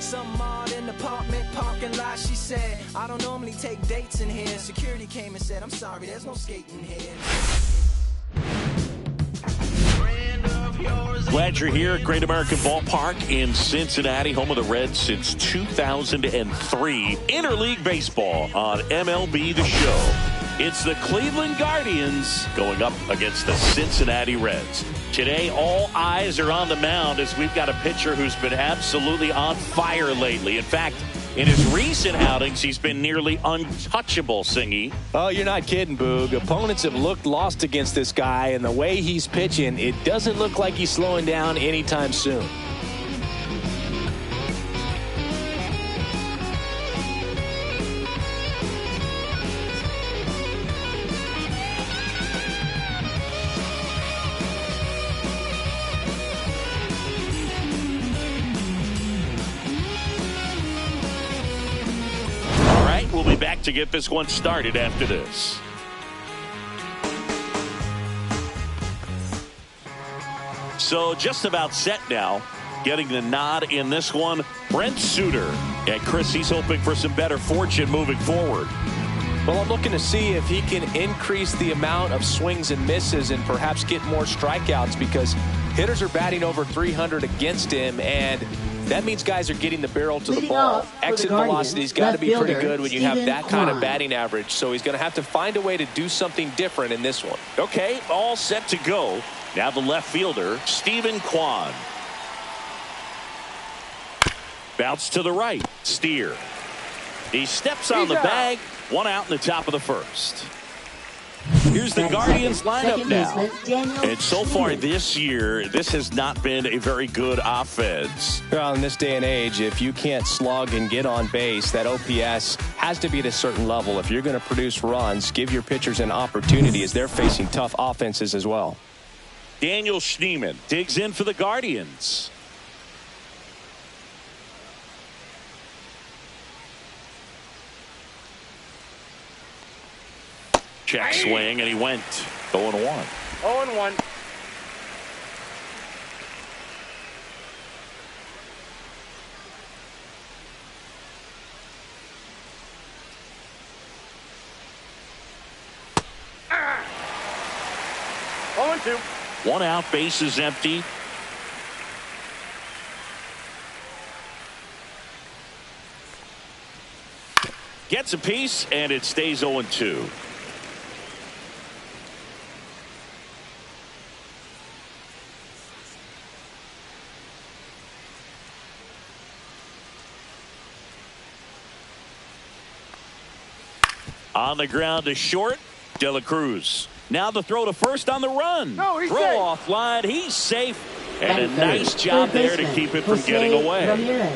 Some odd in the apartment parking lot. She said, I don't normally take dates in here. Security came and said, I'm sorry, there's no skating here. Glad you're here at Great American Ballpark in Cincinnati, home of the Reds since 2003. Interleague baseball on MLB The Show. It's the Cleveland Guardians going up against the Cincinnati Reds. Today, all eyes are on the mound as we've got a pitcher who's been absolutely on fire lately. In fact, in his recent outings, he's been nearly untouchable, Singy. Oh, you're not kidding, Boog. Opponents have looked lost against this guy, and the way he's pitching, it doesn't look like he's slowing down anytime soon. We'll be back to get this one started after this. So just about set now. Getting the nod in this one, Brent Suter. And Chris, he's hoping for some better fortune moving forward. Well, I'm looking to see if he can increase the amount of swings and misses and perhaps get more strikeouts, because hitters are batting over 300 against him, and that means guys are getting the barrel to the ball. Exit velocity's got to be pretty good when you have that kind of batting average. So he's going to have to find a way to do something different in this one. Okay, all set to go. Now the left fielder, Stephen Kwan. Bounce to the right. Steer. He steps on the bag. One out in the top of the first. Here's the Guardians lineup now. And so far this year, this has not been a very good offense. Well, in this day and age, if you can't slug and get on base, that OPS has to be at a certain level. If you're going to produce runs, give your pitchers an opportunity as they're facing tough offenses as well. Daniel Schneemann digs in for the Guardians. Check swing, and he went 0-1. 0-1. Ah. 0-2. One out, base is empty. Gets a piece, and it stays 0-2. On the ground to short, De La Cruz. Now the throw to first on the run. No, throw safe. Off line. He's safe. And a nice job there to keep it from getting away.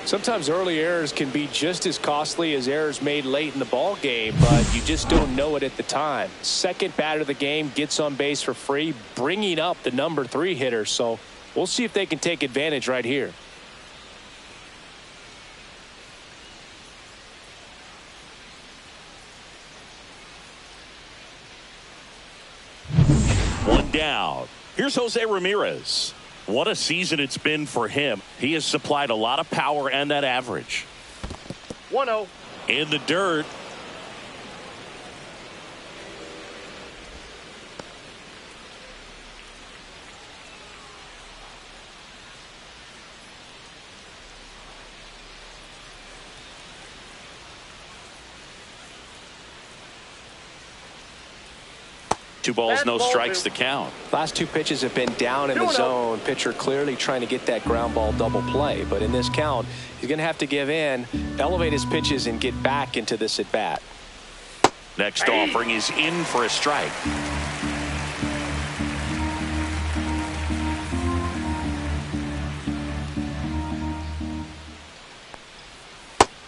Sometimes early errors can be just as costly as errors made late in the ball game, but you just don't know it at the time. Second batter of the game gets on base for free, bringing up the number 3 hitter. So we'll see if they can take advantage right here. One down. Here's Jose Ramirez. What a season it's been for him. He has supplied a lot of power and that average. 1-0. In the dirt. Two balls, no strikes to count. Last 2 pitches have been down in the zone. Pitcher clearly trying to get that ground ball double play. But in this count, he's going to have to give in, elevate his pitches, and get back into this at bat. Next offering is in for a strike.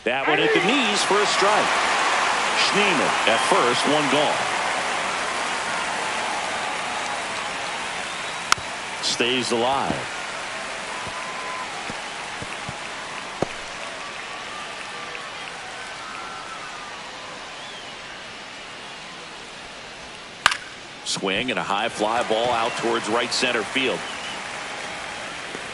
That one at the knees for a strike. Schneemann at first, 1 gone. Stays alive. Swing and a high fly ball out towards right center field.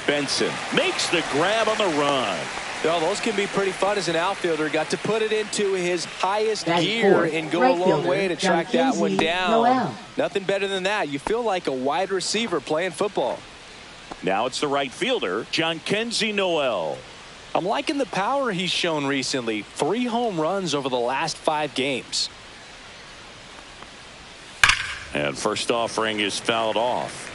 Benson makes the grab on the run. Well, those can be pretty fun as an outfielder. Got to put it into his highest gear and go a long way to track that one down. Nothing better than that. You feel like a wide receiver playing football. Now it's the right fielder, Jhonkensy Noel. I'm liking the power he's shown recently. 3 home runs over the last 5 games. And first offering is fouled off.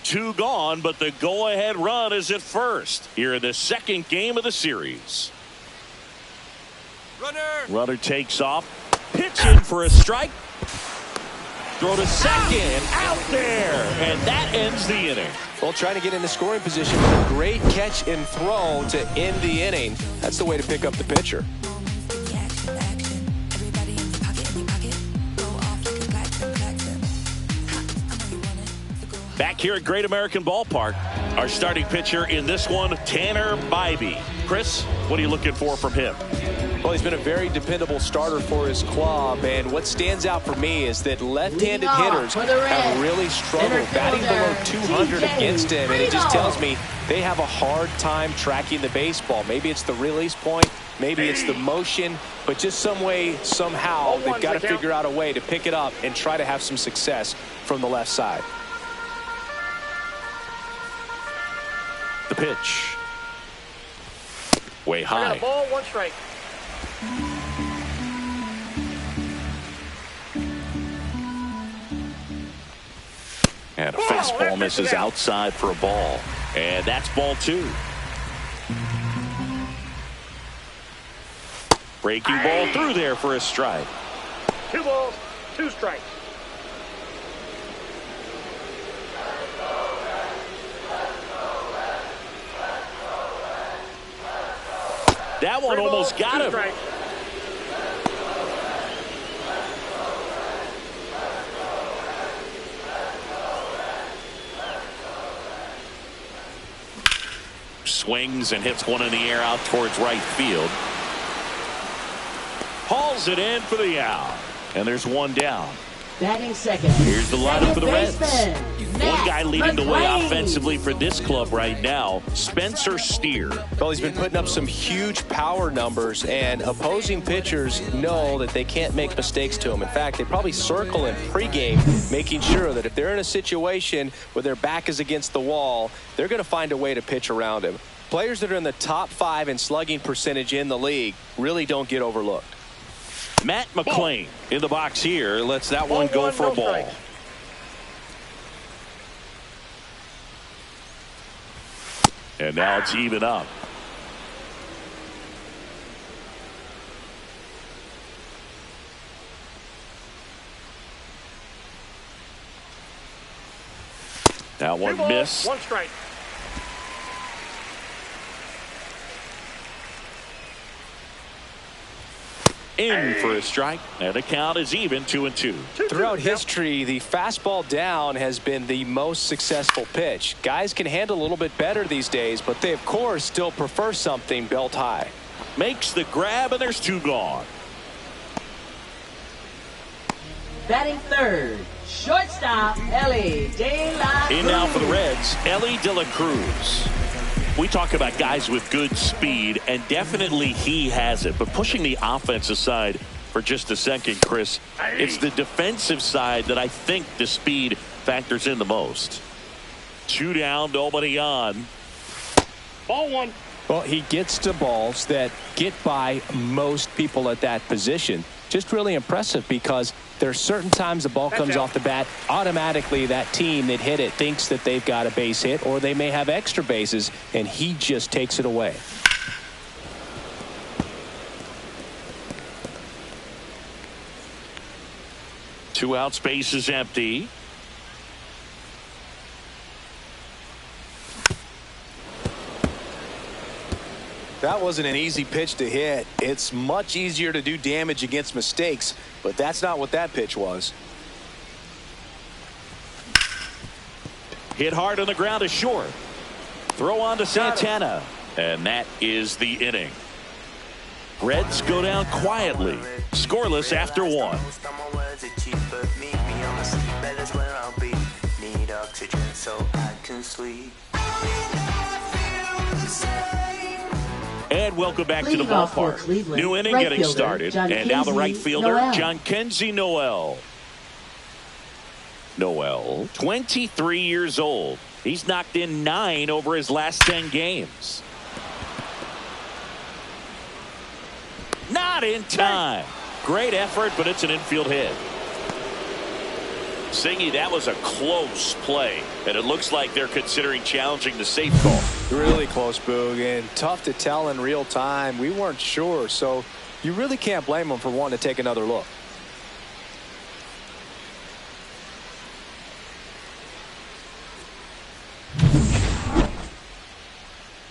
2 gone, but the go-ahead run is at first here in the second game of the series. Runner takes off. Pitch in for a strike. Throw to second. Out there. And that ends the inning. Well, trying to get in the scoring position with a great catch and throw to end the inning. That's the way to pick up the pitcher. Back here at Great American Ballpark, our starting pitcher in this one, Tanner Bybee. Chris, what are you looking for from him? Well, he's been a very dependable starter for his club, and what stands out for me is that left-handed hitters have really struggled batting below 200 against him, and it just tells me they have a hard time tracking the baseball. Maybe it's the release point, maybe it's the motion, but just some way, somehow, they've got to figure out a way to pick it up and try to have some success from the left side. The pitch. Way high. I got a ball, 1 strike. And a fastball misses outside for a ball. And that's ball 2. Breaking ball through there for a strike. 2 balls, 2 strikes. That one almost got him. Strikes. Swings and hits one in the air out towards right field. Hauls it in for the out. And there's 1 down. Batting second. Here's the lineup for the Reds. Baseman, One guy leading the way offensively for this club right now, Spencer Steer. Well, he's been putting up some huge power numbers, and opposing pitchers know that they can't make mistakes to him. In fact, they probably circle him pregame, making sure that if they're in a situation where their back is against the wall, they're going to find a way to pitch around him. Players that are in the top 5 in slugging percentage in the league really don't get overlooked. Matt McClain in the box here lets that one go for a ball. And now it's even up. That one missed. 1 strike. In for a strike, and the count is even 2-2. Throughout history, the fastball down has been the most successful pitch. Guys can handle a little bit better these days, but they, of course, still prefer something belt high. Makes the grab, and there's 2 gone. Batting third, shortstop, Ellie De La Cruz. In now for the Reds, Ellie De La Cruz. We talk about guys with good speed, and definitely he has it. But pushing the offensive side for just a second, Chris, it's the defensive side that I think the speed factors in the most. 2 down, nobody on. Ball 1. Well, he gets to balls that get by most people at that position. Just really impressive because there are certain times the ball comes off the bat, automatically that team that hit it thinks that they've got a base hit, or they may have extra bases, and he just takes it away. Two outs, base is empty. That wasn't an easy pitch to hit. It's much easier to do damage against mistakes, but that's not what that pitch was. Hit hard on the ground is short. Throw on to Santana. And that is the inning. Reds go down quietly. Scoreless after 1. so I can sleep. And welcome back to the ballpark. New inning getting started. And now the right fielder, John Kenzie Noel. Noel, 23 years old. He's knocked in 9 over his last 10 games. Not in time. Great effort, but it's an infield hit. Singy, that was a close play, and it looks like they're considering challenging the safe call. Really close, Boog, and tough to tell in real time. We weren't sure, so you really can't blame them for wanting to take another look.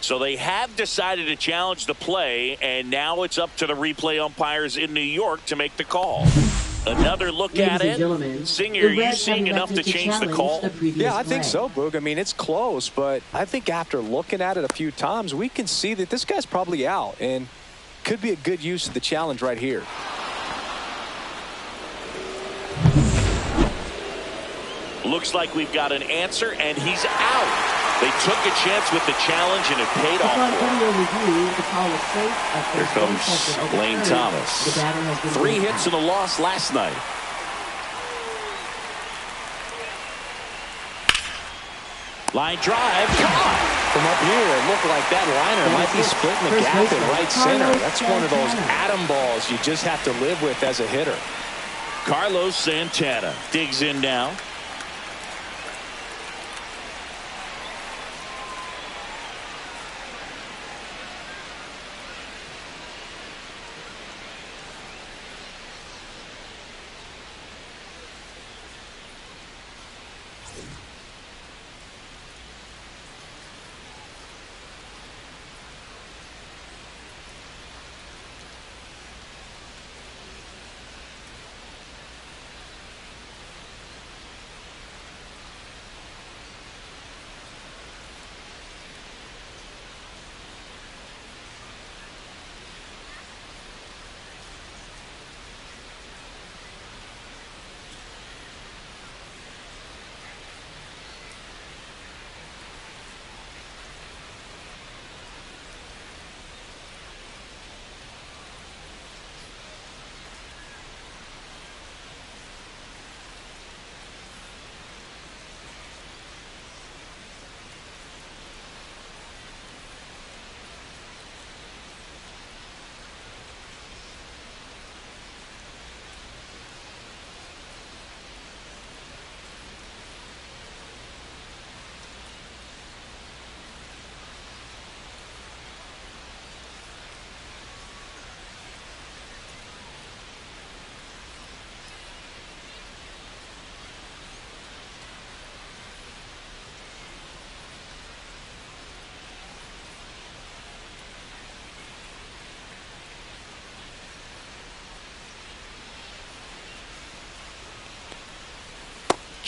So they have decided to challenge the play, and now it's up to the replay umpires in New York to make the call. Another look at it. Singer, are you seeing enough to change the call? Yeah, I think so, Boog. I mean, it's close, but I think after looking at it a few times, we can see that this guy's probably out, and could be a good use of the challenge right here. Looks like we've got an answer, and he's out. They took a chance with the challenge, and it paid off. Here comes Lane Thomas. 3 hits and a loss last night. Line drive. From up here, it looked like that liner might be splitting the gap in right center. That's one of those atom balls you just have to live with as a hitter. Carlos Santana digs in now.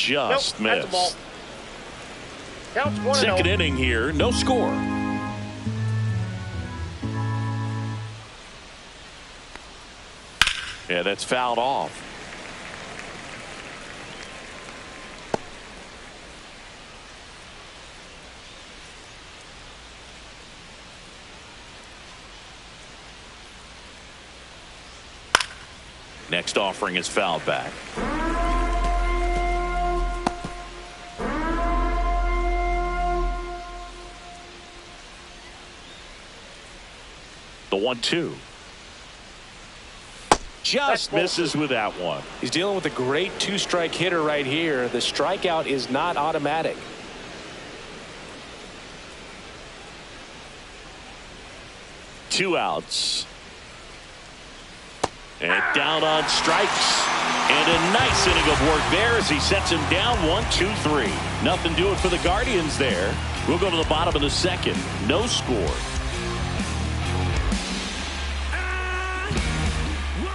Just nope, missed. That's a ball. Counts 1-0. Second inning here, no score. Yeah, that's fouled off. Next offering is fouled back. The 1-2. Just misses with that one. He's dealing with a great 2-strike hitter right here. The strikeout is not automatic. Two outs. And down on strikes. And a nice inning of work there as he sets him down 1-2-3. Nothing doing for the Guardians there. We'll go to the bottom of the second. No score.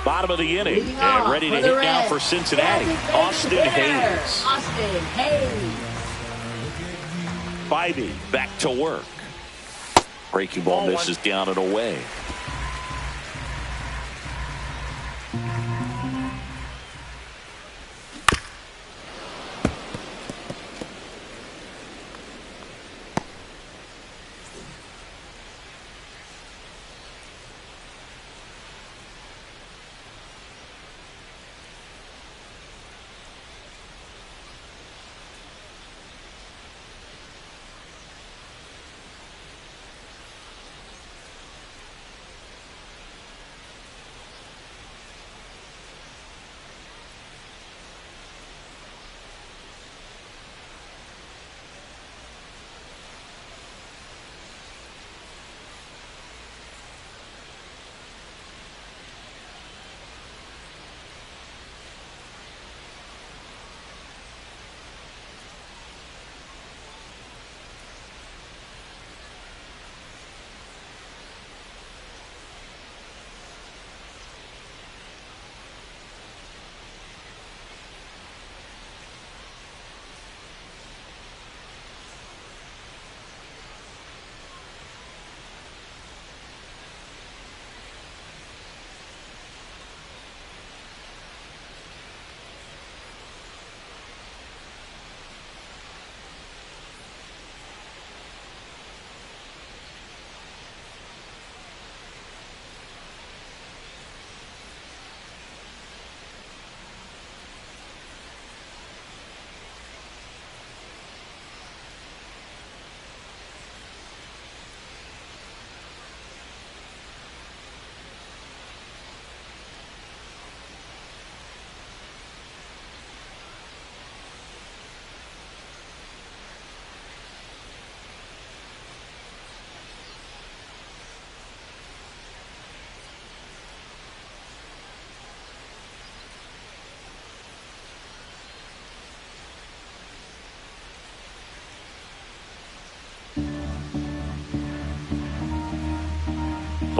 Bottom of the inning, and ready to hit now for Cincinnati, Austin Hayes. Spivey back to work. Breaking ball misses down and away.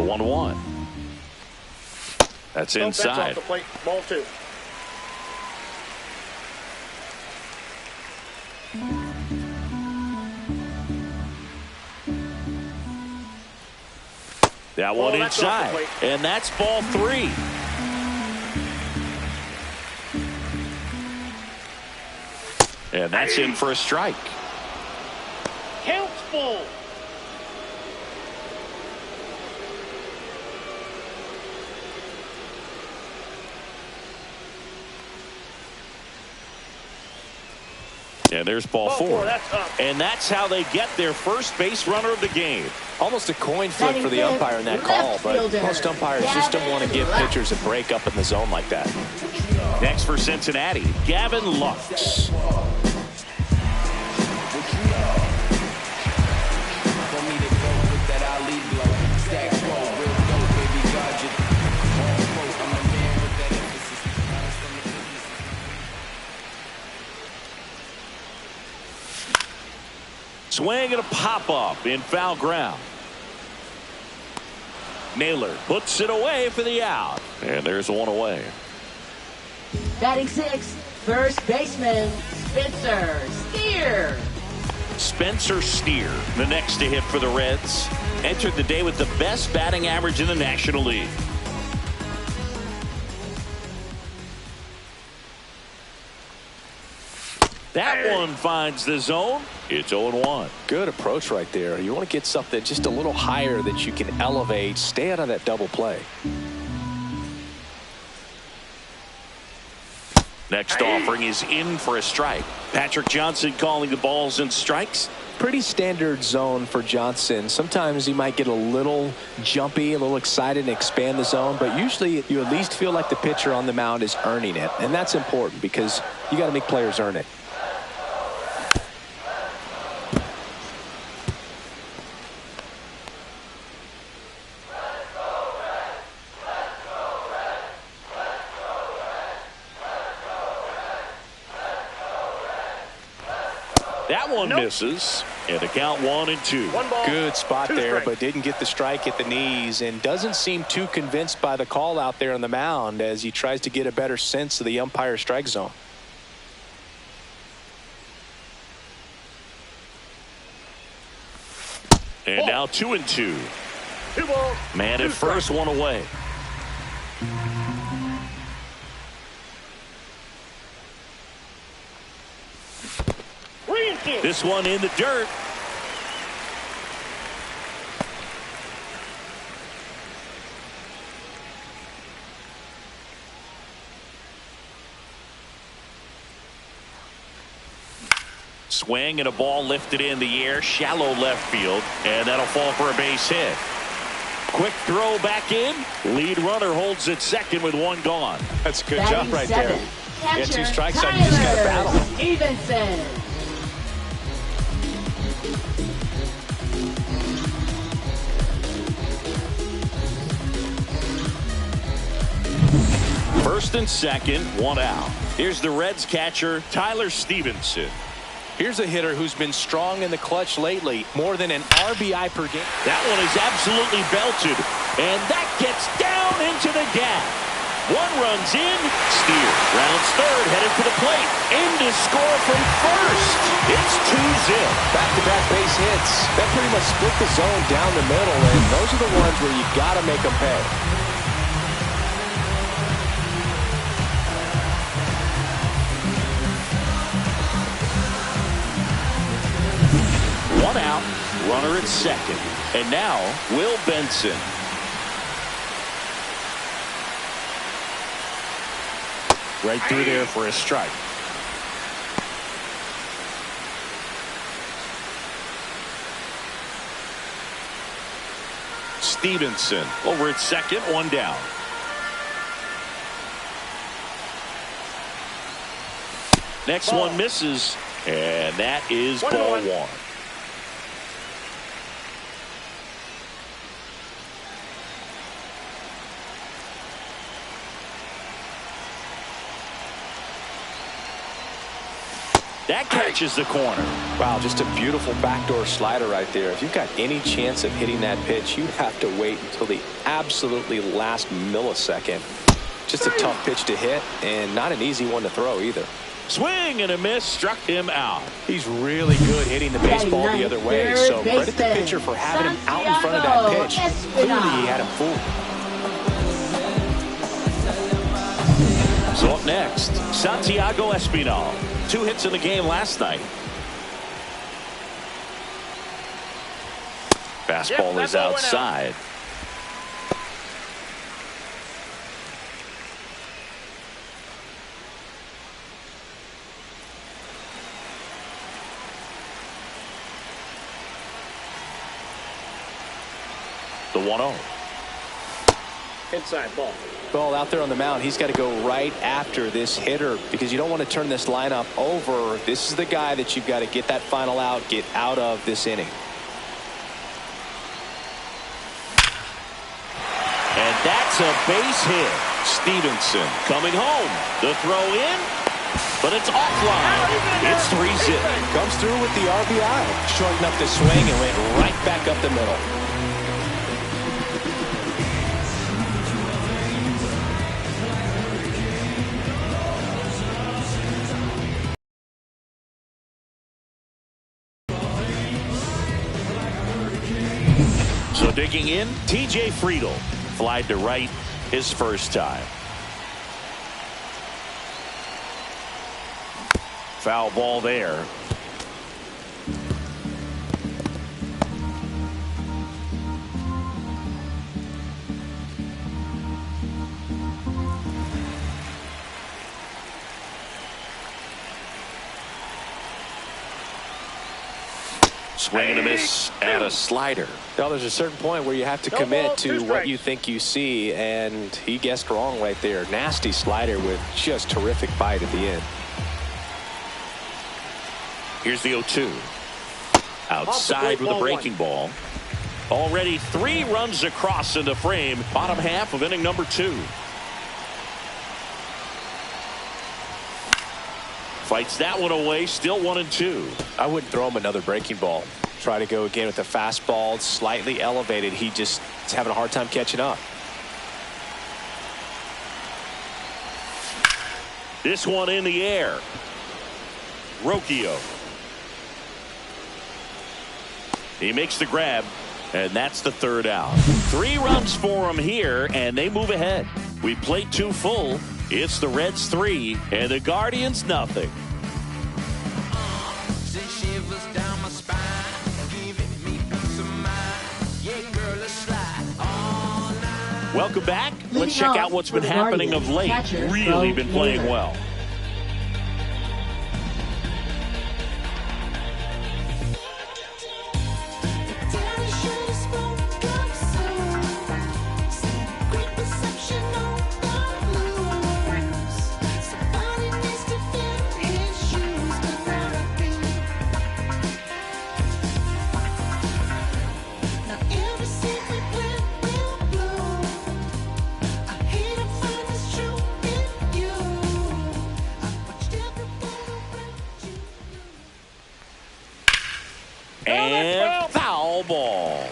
1-1. That's inside. Off the plate. Ball 2. That one inside. And that's ball 3. And that's in for a strike. Counts ball. And there's ball 4. And that's how they get their first base runner of the game. Almost a coin flip for the umpire in that call, but most umpires just don't want to give pitchers a break up in the zone like that. Next for Cincinnati, Gavin Lux. Swing and a pop-up in foul ground. Naylor puts it away for the out. And there's one away. Batting 6, first baseman, Spencer Steer. Spencer Steer, the next to hit for the Reds. Entered the day with the best batting average in the National League. That one finds the zone. It's 0-1. Good approach right there. You want to get something just a little higher that you can elevate. Stay out of that double play. Next offering is in for a strike. Patrick Johnson calling the balls and strikes. Pretty standard zone for Johnson. Sometimes he might get a little jumpy, a little excited and expand the zone, but usually you at least feel like the pitcher on the mound is earning it, and that's important because you got to make players earn it. That one misses, and the count 1-2. Good spot there, but didn't get the strike at the knees and doesn't seem too convinced by the call out there on the mound as he tries to get a better sense of the umpire's strike zone. And now 2-2. 2 balls. Man at first, one away. This one in the dirt. Swing and a ball lifted in the air, shallow left field, and that'll fall for a base hit. Quick throw back in. Lead runner holds at second with one gone. That's a good job right there. Catcher, Get 2 strikes on you, just got to battle. Stevenson. First and second, one out. Here's the Reds catcher, Tyler Stevenson. Here's a hitter who's been strong in the clutch lately, more than an RBI per game. That one is absolutely belted, and that gets down into the gap. One runs in, Steer rounds third, headed for the plate, in to score from first. It's 2-0. Back-to-back base hits. That pretty much split the zone down the middle, and those are the ones where you got to make them pay. One out, runner at second. And now, Will Benson. Right through there for a strike. Stevenson over at second, one down. Next one misses, and that is ball 1. That catches the corner. Wow, just a beautiful backdoor slider right there. If you've got any chance of hitting that pitch, you have to wait until the absolutely last millisecond. Just a tough pitch to hit, and not an easy one to throw either. Swing and a miss, struck him out. He's really good hitting the baseball the other way, so credit the pitcher for having him out in front of that pitch. Clearly he had him fooled. So up next, Santiago Espinal. 2 hits in the game last night. Fastball is outside. The 1-0. Inside ball. Well, out there on the mound, he's got to go right after this hitter because you don't want to turn this lineup over. This is the guy that you've got to get that final out, get out of this inning. And that's a base hit. Stevenson coming home. The throw in, but it's offline. It's 3-zip. Comes through with the RBI. Shortened up the swing and went right back up the middle. So digging in, TJ Friedel flied to right his first time. Foul ball there. Swing and a miss and a slider. Well, there's a certain point where you have to commit to what you think you see, and he guessed wrong right there. Nasty slider with just terrific bite at the end. Here's the 0-2. Outside with a breaking ball. Already 3 runs across in the frame. Bottom half of inning number 2. Fights that one away. Still 1-2. I wouldn't throw him another breaking ball. Try to go again with the fastball, slightly elevated. He just is having a hard time catching up. This one in the air. Rocchio. He makes the grab, and that's the 3rd out. 3 runs for him here, and they move ahead. We played 2 full. It's the Reds 3 and the Guardians nothing. Welcome back. Let's check out what's been happening of late. Really been playing well. And foul ball.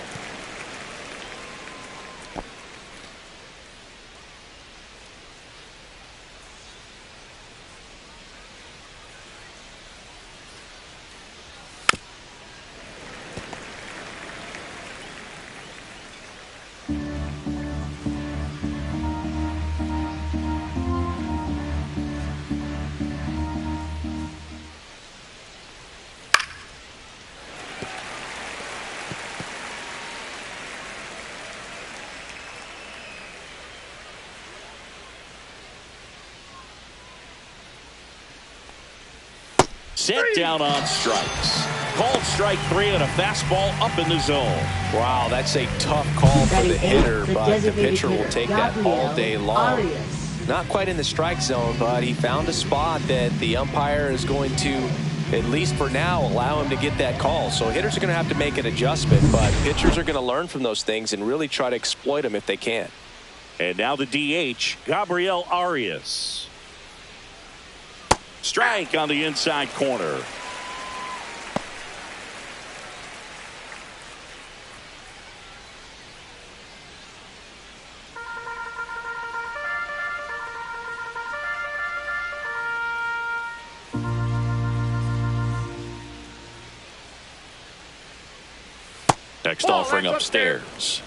Set down on strikes. Called strike 3 on a fastball up in the zone. Wow, that's a tough call for the hitter, but the pitcher will take that all day long. Not quite in the strike zone, but he found a spot that the umpire is going to, at least for now, allow him to get that call. So hitters are going to have to make an adjustment, but pitchers are going to learn from those things and really try to exploit them if they can. And now the DH, Gabriel Arias. Strike on the inside corner. Next offering upstairs.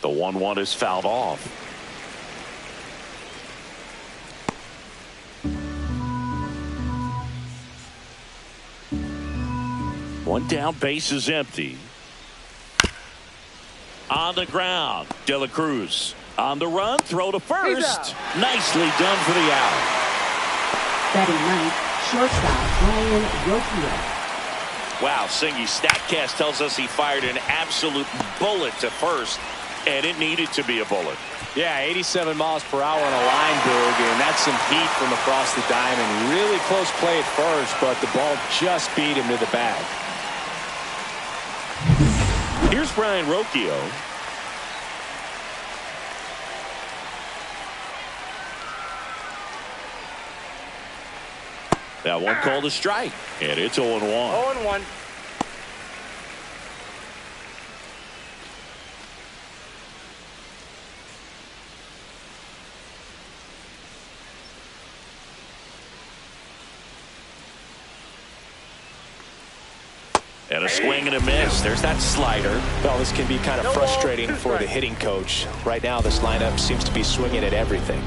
The 1-1 is fouled off. One down, base is empty. On the ground, De La Cruz. On the run, throw to first. Nicely done for the out. Batting ninth, shortstop Brian Rocchio. Wow, Singy, StatCast tells us he fired an absolute bullet to first, and it needed to be a bullet. Yeah, 87 miles per hour on a line, Boog, and that's some heat from across the diamond. Really close play at first, but the ball just beat him to the bag. Here's Brian Rocchio. That one called a strike, and it's 0-1. 0-1. And a swing and a miss. There's that slider. Well, this can be kind of frustrating for the hitting coach. Right now, this lineup seems to be swinging at everything.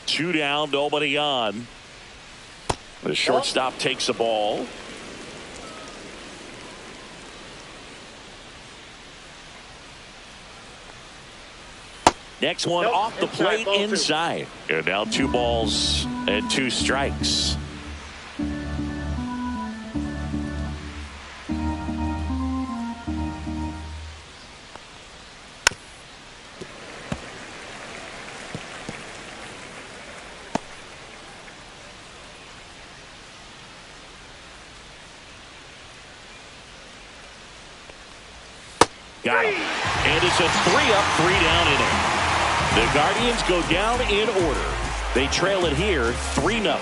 Two down, nobody on. The shortstop takes the ball. Next one off the plate inside. And now 2 balls and 2 strikes. Got him. And it's a 3-up, 3-down inning. The Guardians go down in order. They trail it here 3-0.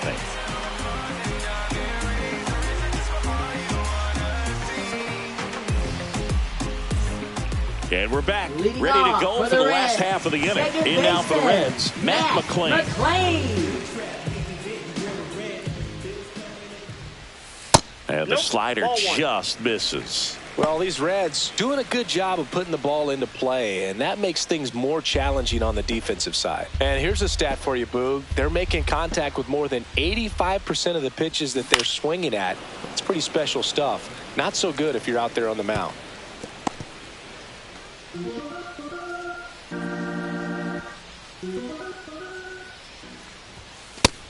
And we're back, Leading ready to off go for the last half of the inning. Second In now for the baseman, Reds, Matt McLain. And the slider just misses. Well, these Reds doing a good job of putting the ball into play, and that makes things more challenging on the defensive side. And here's a stat for you, Boog. They're making contact with more than 85% of the pitches that they're swinging at. It's pretty special stuff. Not so good if you're out there on the mound.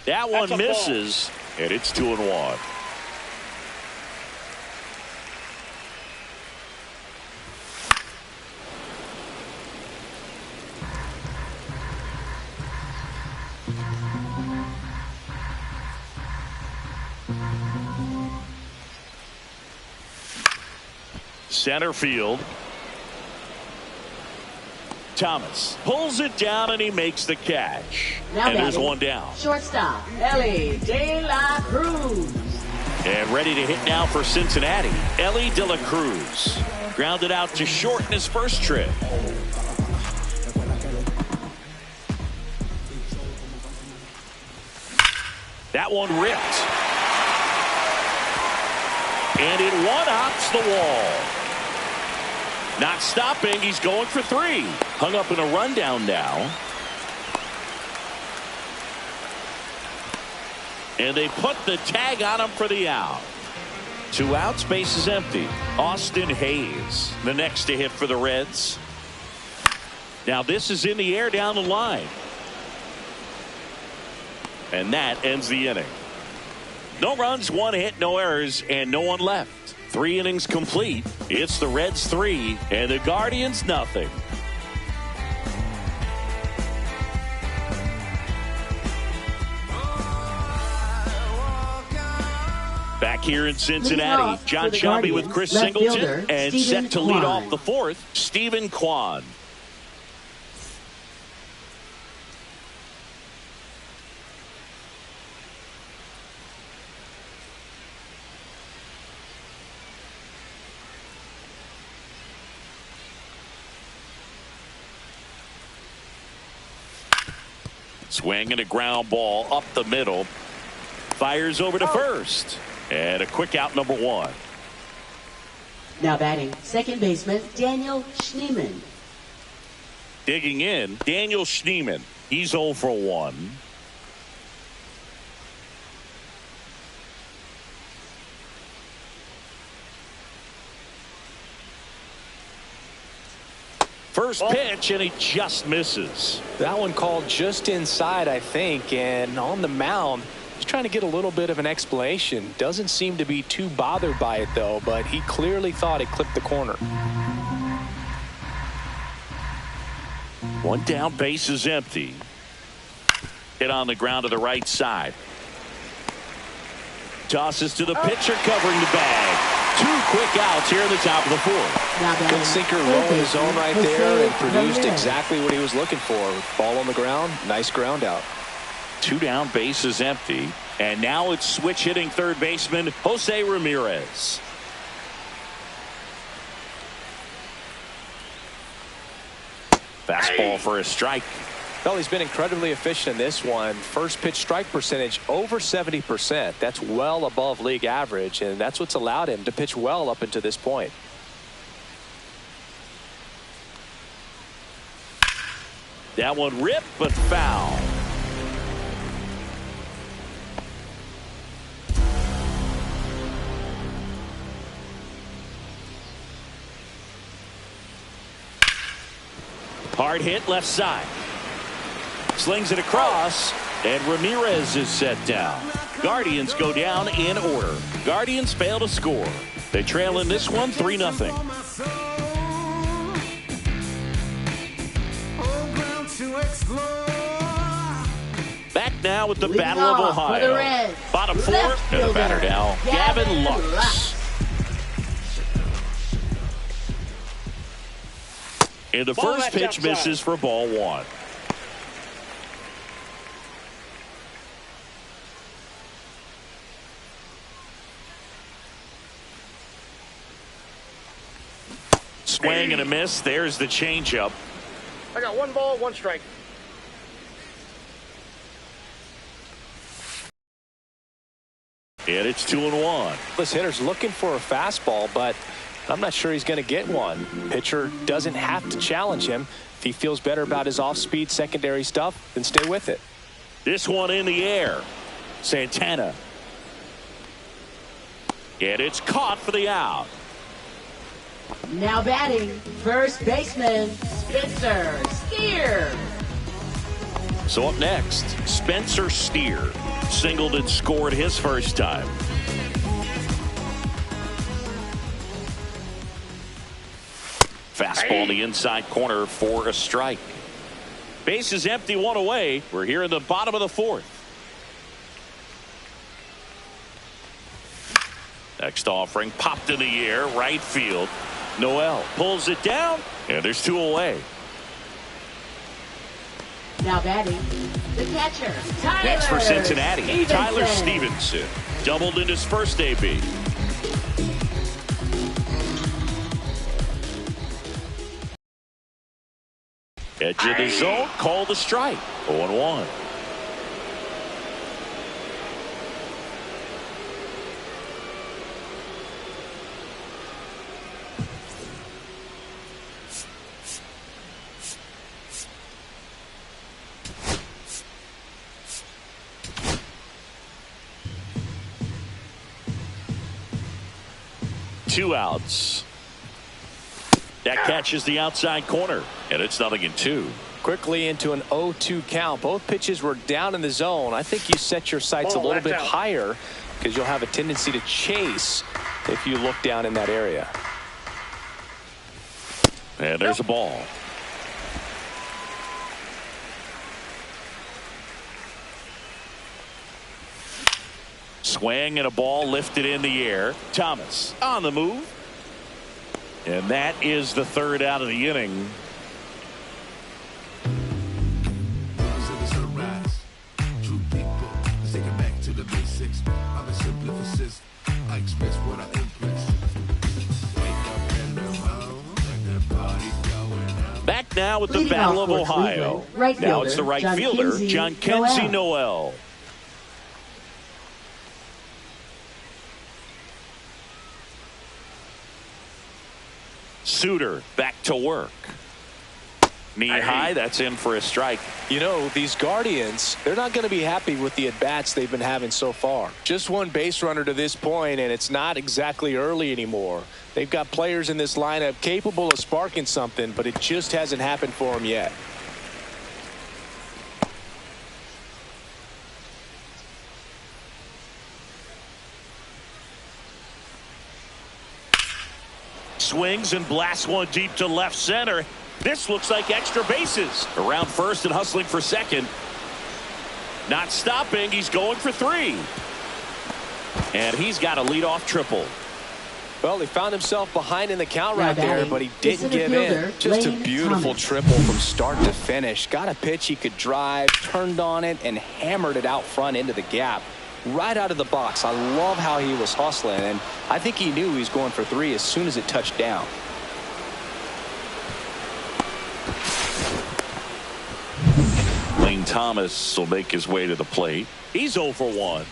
That one misses, and it's 2-1. Center field. Thomas pulls it down and he makes the catch. Now and there's one down. Shortstop Ellie De La Cruz. And ready to hit now for Cincinnati. Ellie De La Cruz grounded out to short in his first trip. That one ripped. And it one-hops the wall. Not stopping. He's going for 3. Hung up in a rundown now. And they put the tag on him for the out. 2 outs, base is empty. Austin Hayes, the next to hit for the Reds. Now this is in the air down the line. And that ends the inning. No runs, 1 hit, no errors, and no one left. 3 innings complete. It's the Reds 3 and the Guardians nothing. Back here in Cincinnati, John Shelby with Chris Singleton, and set to lead off the 4th, Stephen Kwan. Swing and a ground ball up the middle. Fires over to first. And a quick out, number 1. Now batting, second baseman Daniel Schneemann. Digging in, Daniel Schneemann. He's 0 for 1. First pitch, and he just misses. That one called just inside, I think, and on the mound, he's trying to get a little bit of an explanation. Doesn't seem to be too bothered by it, though, but he clearly thought it clipped the corner. 1 down, base is empty. Hit on the ground to the right side. Tosses to the pitcher, covering the bag. 2 quick outs here in the top of the 4th. Good sinker low in his zone right there and produced exactly what he was looking for. Ball on the ground, nice ground out. 2 down, base is empty. And now it's switch hitting third baseman Jose Ramirez. Fastball for a strike. Well, he's been incredibly efficient in this one. First pitch strike percentage over 70%. That's well above league average, and that's what's allowed him to pitch well up until this point. That one ripped, but foul. Hard hit left side. Slings it across, and Ramirez is set down. Guardians go down in order. Guardians fail to score. They trail in this one 3-0. Back now with the Battle of Ohio. Bottom 4, and the batter now, Gavin Lux. And the first pitch misses for ball 1. Swing and a miss. There's the changeup. I got 1 ball, 1 strike. And it's 2-1. This hitter's looking for a fastball, but I'm not sure he's going to get one. Pitcher doesn't have to challenge him. If he feels better about his off-speed secondary stuff, then stay with it. This one in the air. Santana. And it's caught for the out. Now batting, first baseman Spencer Steer. So up next, Spencer Steer. Singled and scored his first time. Fastball in the inside corner for a strike. Base is empty, 1 away. We're here in the bottom of the 4th. Next offering popped in the air, right field. Noel pulls it down, and there's 2 away. Now batting, the catcher, Tyler Next for Cincinnati, Stevenson. Tyler Stevenson. Doubled in his first AB. Edge of the zone, called a strike. 0-1. Two outs. That catches the outside corner, And it's 0-2. Quickly into an 0-2 count. Both pitches were down in the zone. I think you set your sights a little bit higher because you'll have a tendency to chase if you look down in that area. And there's a ball. Swing and a ball lifted in the air. Thomas on the move. And that is the third out of the inning. Back now with the Battle of Ohio. Right now it's the right fielder, John Kenzie Noel. Suter back to work. Knee high, that's in for a strike. You know, these Guardians, they're not going to be happy with the at-bats they've been having so far. Just one base runner to this point, and it's not exactly early anymore. They've got players in this lineup capable of sparking something, but it just hasn't happened for them yet. Swings and blasts one deep to left center. This looks like extra bases. Around first and hustling for second. Not stopping. He's going for 3. And he's got a leadoff triple. Well, he found himself behind in the count right there, but he didn't give in. Just a beautiful triple from start to finish. Got a pitch he could drive, turned on it, and hammered it out front into the gap. Right out of the box. I love how he was hustling, and I think he knew he was going for 3 as soon as it touched down. Lane Thomas will make his way to the plate. He's 0 for 1.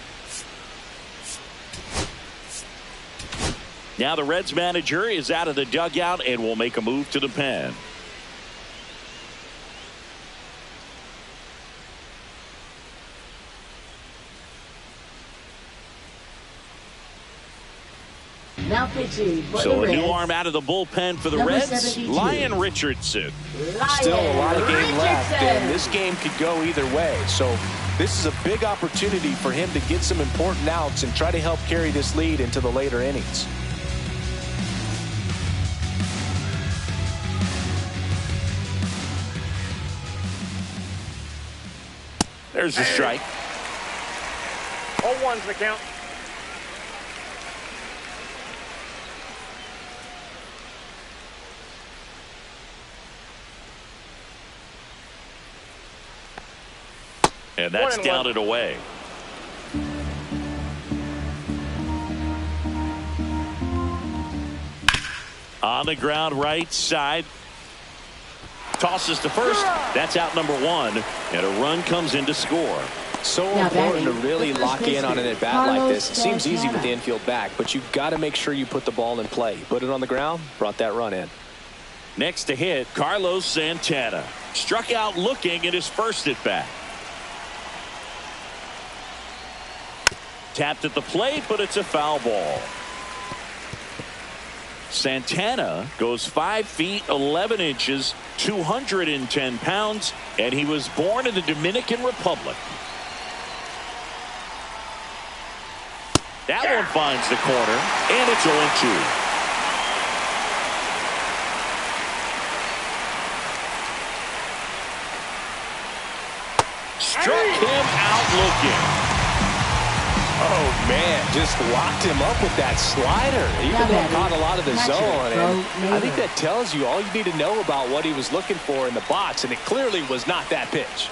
Now the Reds manager is out of the dugout and will make a move to the pen. Now pitching for So the a Reds. new arm out of the bullpen for the Number Reds, 72. Lyon Richardson. Still a lot of game left, Richardson. and this game could go either way. So this is a big opportunity for him to get some important outs and try to help carry this lead into the later innings. There's a strike. 0-1's the count. And that's 1-1. down and away. On the ground right side. Tosses to first. That's out number 1. And a run comes in to score. So Now important to batting, really the first lock in on an baseman, at-bat like Carlos this. It seems easy with the Santana. infield back, but you've got to make sure you put the ball in play. Put it on the ground, brought that run in. Next to hit, Carlos Santana. Struck out looking at his first at bat. Tapped at the plate, but it's a foul ball. Santana goes 5 feet 11 inches, 210 pounds, and he was born in the Dominican Republic. That one finds the corner, and it's 0-2. Struck him out looking. Oh, man, just locked him up with that slider. Even Now though batting, caught a lot of the catcher, zone. And Bo I think Naylor. that tells you all you need to know about what he was looking for in the box, and it clearly was not that pitch.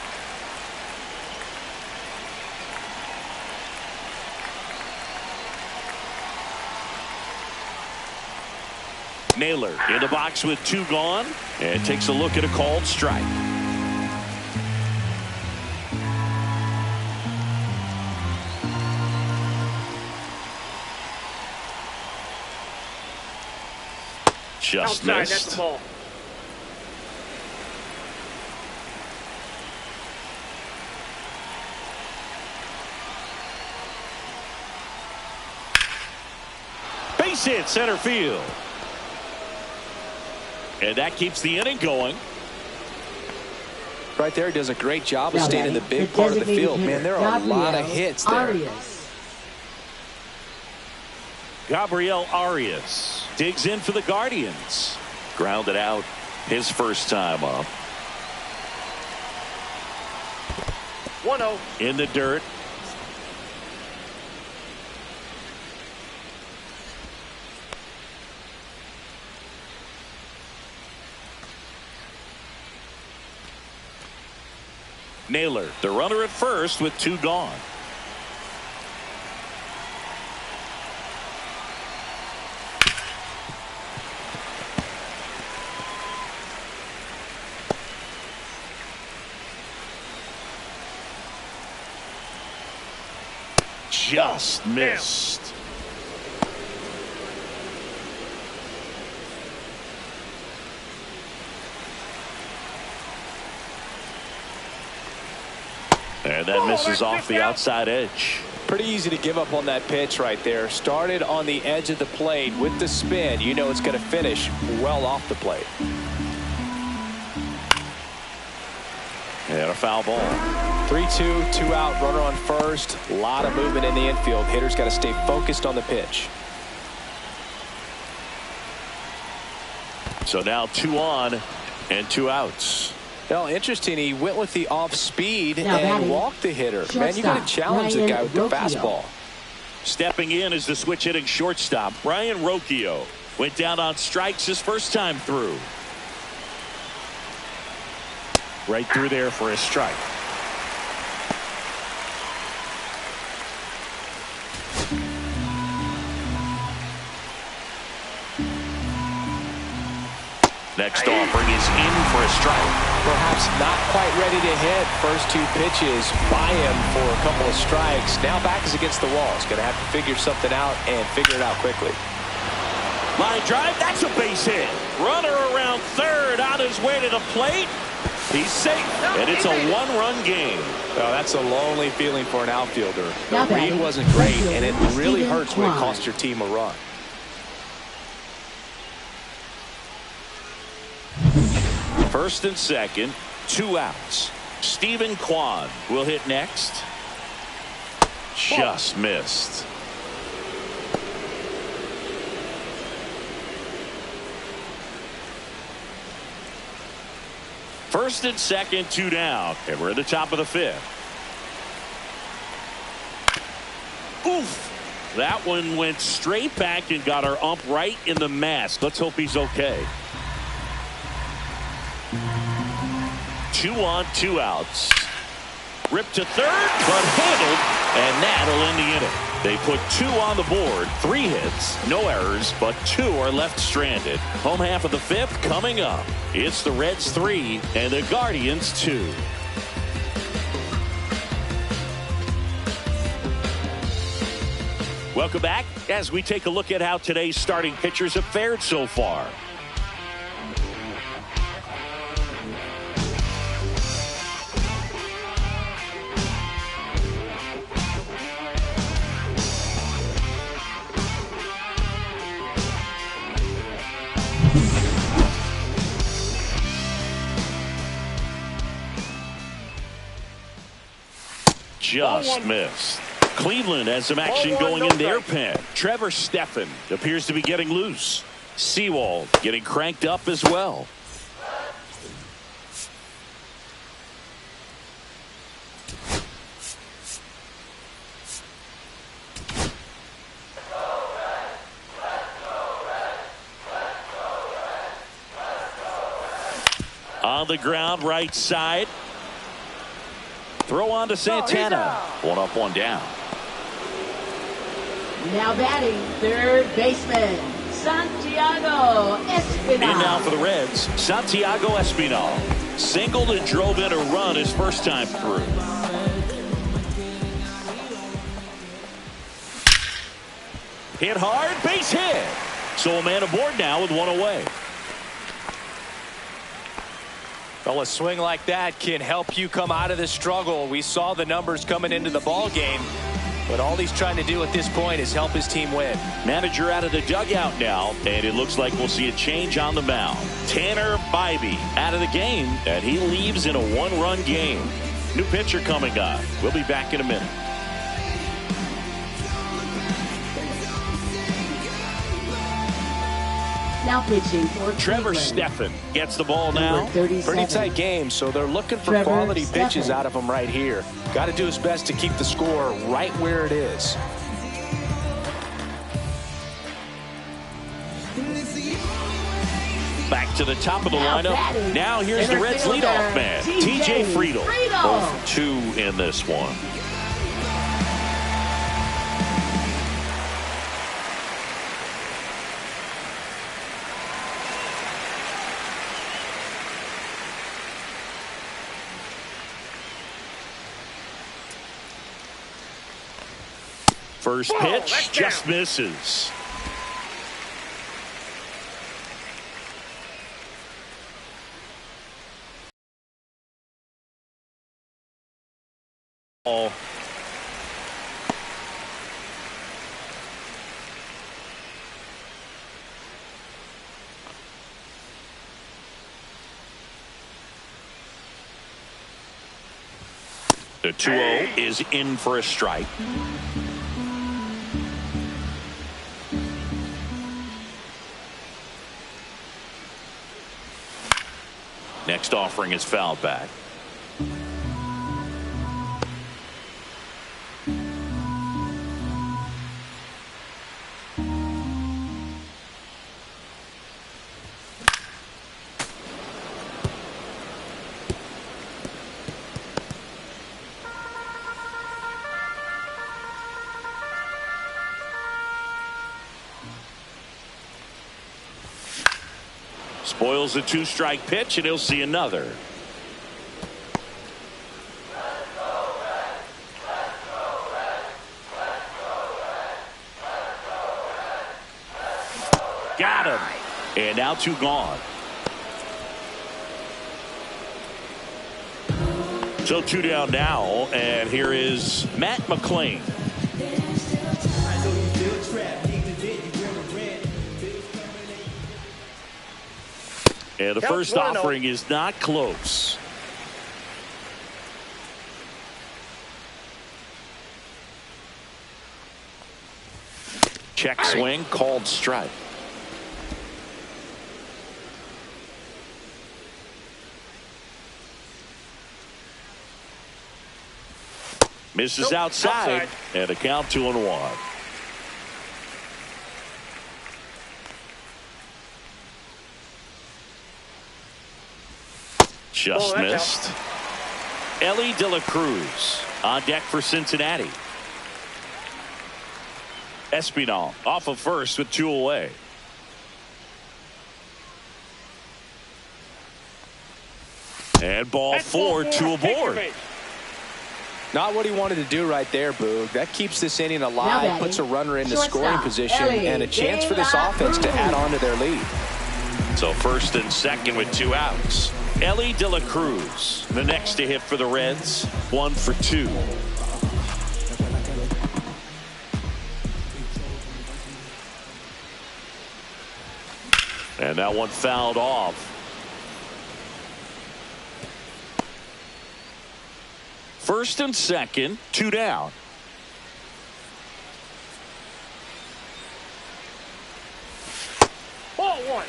Naylor in the box with 2 gone, and takes a look at a called strike. Just Outside, that's missed. the ball. Base hit center field. And that keeps the inning going. right there. He does a great job of staying in the big part of the field. Man, there are a lot of hits there. Gabriel Arias digs in for the Guardians. Grounded out his first time up. 1-0. In the dirt. Naylor, the runner at first with 2 gone. Just missed. And that misses off the outside edge. Pretty easy to give up on that pitch right there. Started on the edge of the plate with the spin. You know it's going to finish well off the plate. And a foul ball. 3-2, 2 out, runner on first. A lot of movement in the infield. Hitter's got to stay focused on the pitch. So now 2 on and 2 outs. Well, interesting. He went with the off speed and walked the hitter. Man, you got to challenge the guy with the fastball. Stepping in is the switch hitting shortstop. Brian Rocchio went down on strikes his first time through. Right through there for a strike. Next offering is in for a strike. Perhaps not quite ready to hit. First 2 pitches by him for a couple of strikes. Now back is against the wall. He's going to have to figure something out and figure it out quickly. Line drive. That's a base hit. Runner around third on his way to the plate. He's safe. And it's a 1-run game. Oh, that's a lonely feeling for an outfielder. The read wasn't great, and it really hurts when it costs your team a run. First and second, 2 outs. Stephen Kwan will hit next. Just missed. First and second, 2 down. And we're at the top of the 5th. Oof. That one went straight back and got our ump right in the mask. Let's hope he's okay. 2 on, 2 outs. Ripped to third, but handled, and that'll end the inning. They put 2 on the board, 3 hits, no errors, but 2 are left stranded. Home half of the 5th coming up. It's the Reds 3 and the Guardians 2. Welcome back as we take a look at how today's starting pitchers have fared so far. Just missed. Cleveland has some action going in their pen. Trevor Stephan appears to be getting loose. Sewald getting cranked up as well. On the ground, right side. Throw on to Santana. 1 up, 1 down. Now batting, third baseman, Santiago Espinal. In now for the Reds, Santiago Espinal. Singled and drove in a run his first time through. Hit hard, base hit. So a man aboard now with 1 away. Well, a swing like that can help you come out of the struggle. We saw the numbers coming into the ball game. But all he's trying to do at this point is help his team win. Manager out of the dugout now, and it looks like we'll see a change on the mound. Tanner Bybee out of the game, and he leaves in a one-run game. New pitcher coming on. We'll be back in a minute. Now pitching for Trevor Cleveland. Steffen gets the ball now. Number 37. Pretty tight game, so they're looking for Trevor quality pitches Steffen. out of him right here. Got to do his best to keep the score right where it is. Back to the top of the Now lineup. batting, Now here's the Reds center leadoff fielder, man, TJ TJ Friedl. Friedl. 0 for 2 in this one. First pitch just misses. Ball. The 2-0 is in for a strike. Next offering is fouled back. Spoils the 2-strike pitch, and he'll see another. Got him. And now 2 gone. So 2 down now, and here is Matt McClain. And the first offering is not close. Check swing, called strike. Misses outside, and a count 2-1. Just missed. Ellie De La Cruz on deck for Cincinnati. Espinal off of first with 2 away. And ball 4, 2 aboard. Not what he wanted to do right there, Boog. That keeps this inning alive, puts a runner into scoring position, and a chance for this offense to add on to their lead. So first and second with 2 outs. Ellie De La Cruz, the next to hit for the Reds, 1 for 2. And that one fouled off. First and second, 2 down. Ball 1.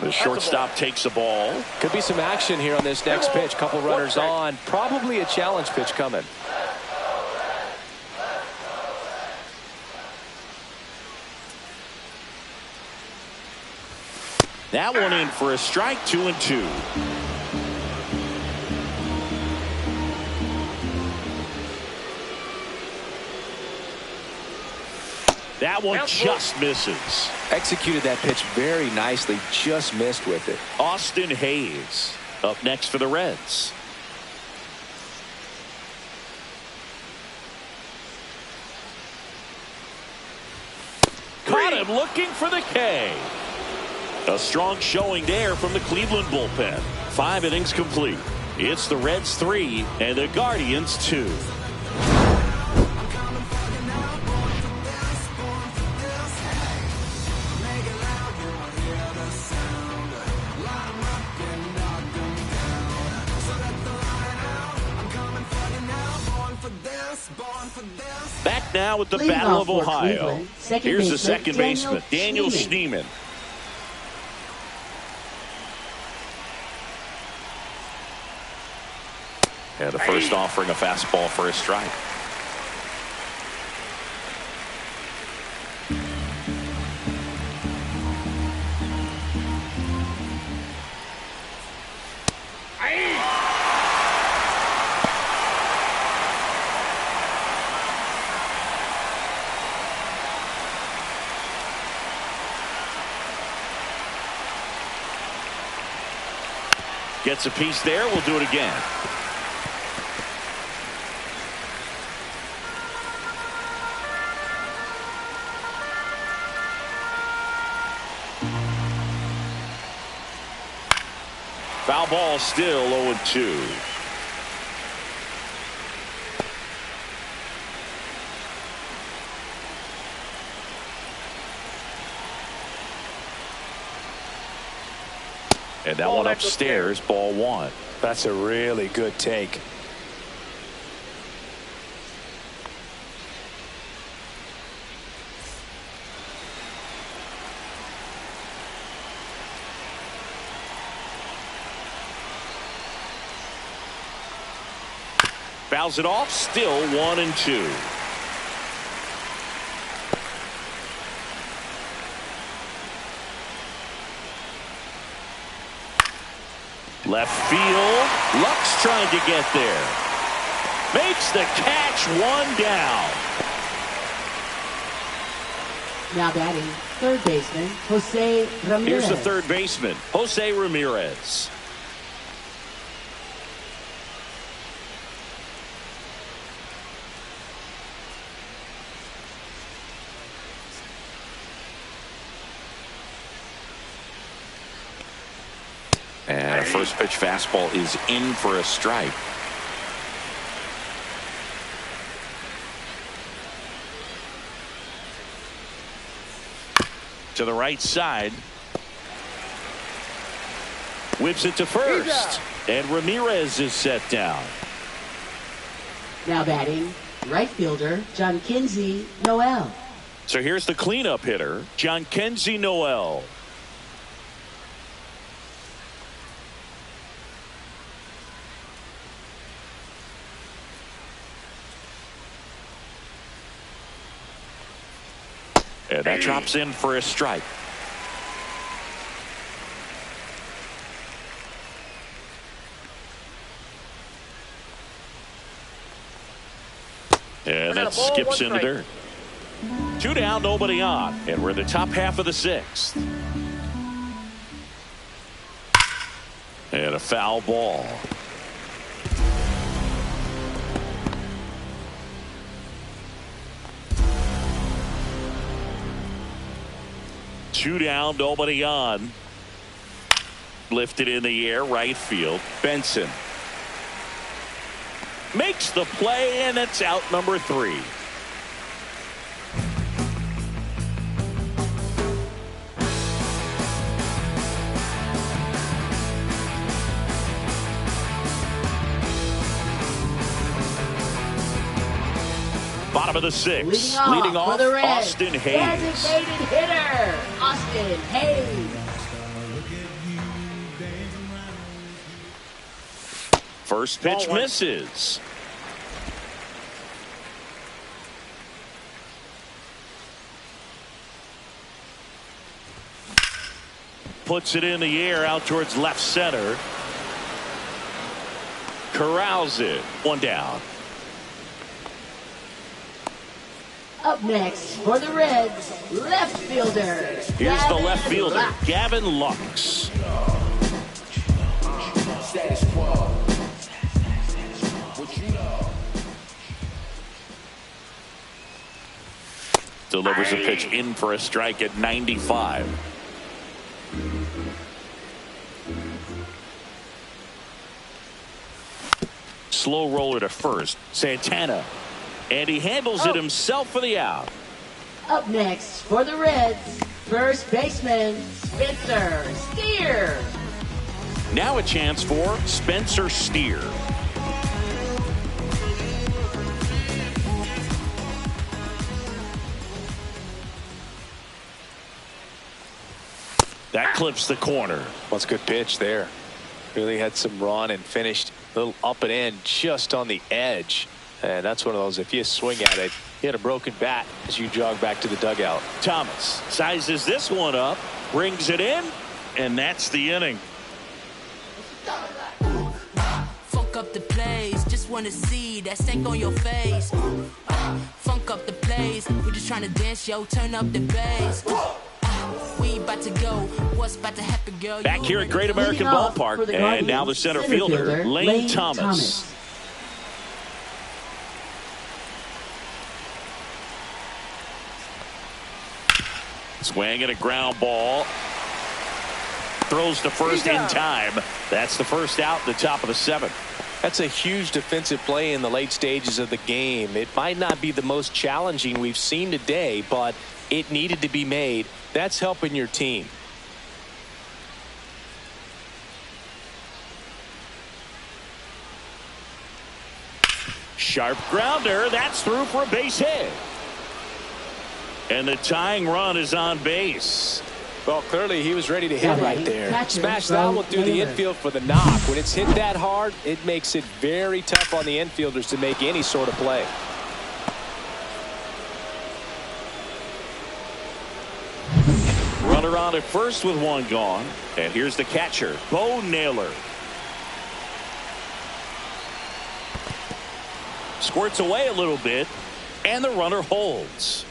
The shortstop takes the ball. Could be some action here on this next pitch. Couple runners on. Probably a challenge pitch coming. That one in for a strike, 2-2. That one just misses. Executed that pitch very nicely, just missed with it. Austin Hayes up next for the Reds. And looking for the K. A strong showing there from the Cleveland bullpen. 5 innings complete. It's the Reds 3 and the Guardians 2. Back now with the Battle of Ohio. Here's the second baseman, Daniel Schneemann. And the first offering a fastball for a strike. Gets a piece there. We'll do it again. Foul ball, still 0-2. And that one upstairs, ball 1. That's a really good take. Fouls it off, still 1-2. Left field. Lux trying to get there. Makes the catch, 1 down. Now batting, third baseman, Jose Ramirez. Here's the third baseman, Jose Ramirez. And a first pitch fastball is in for a strike. To the right side. Whips it to first. And Ramirez is set down. Now batting, right fielder, John Kinsey Noel. So here's the cleanup hitter, John Kinsey Noel. And that drops in for a strike. And that skips into dirt. 2 down, nobody on. And we're in the top half of the 6th. And a foul ball. Two down, nobody on. Lifted in the air, right field. Benson makes the play, and it's out number 3. Bottom of the 6th. Leading off for the Reds, Austin Hayes. Designated hitter, Austin Hayes. First pitch misses. Puts it in the air out towards left center. Corrals it. 1 down. Up next for the Reds, left fielder. Here's the left fielder, Gavin Lux. delivers a pitch in for a strike at 95. Slow roller to first. Santana. And he handles it himself for the out. Up next for the Reds, first baseman Spencer Steer. Now a chance for Spencer Steer. That clips the corner. Well, it's a good pitch there. Really had some run and finished a little up and in just on the edge. And that's one of those, if you swing at it, you hit a broken bat as you jog back to the dugout. Thomas sizes this one up, brings it in, and that's the inning. Funk up the place, just wanna see that stank on your face. Funk up the place, we just trying to dance, yo, turn up the bass. We about to go, what's about to happen, girl? Back here at Great American Ballpark, and now the center fielder, Lane Thomas. Swing and a ground ball. Throws to first in time. That's the first out, the top of the 7th. That's a huge defensive play in the late stages of the game. It might not be the most challenging we've seen today, but it needed to be made. That's helping your team. Sharp grounder. That's through for a base hit. And the tying run is on base. Well, clearly he was ready to hit right there. Smash that one through the infield for the knock. When it's hit that hard, it makes it very tough on the infielders to make any sort of play. Runner on at first with one gone. And here's the catcher, Bo Naylor. Squirts away a little bit, and the runner holds.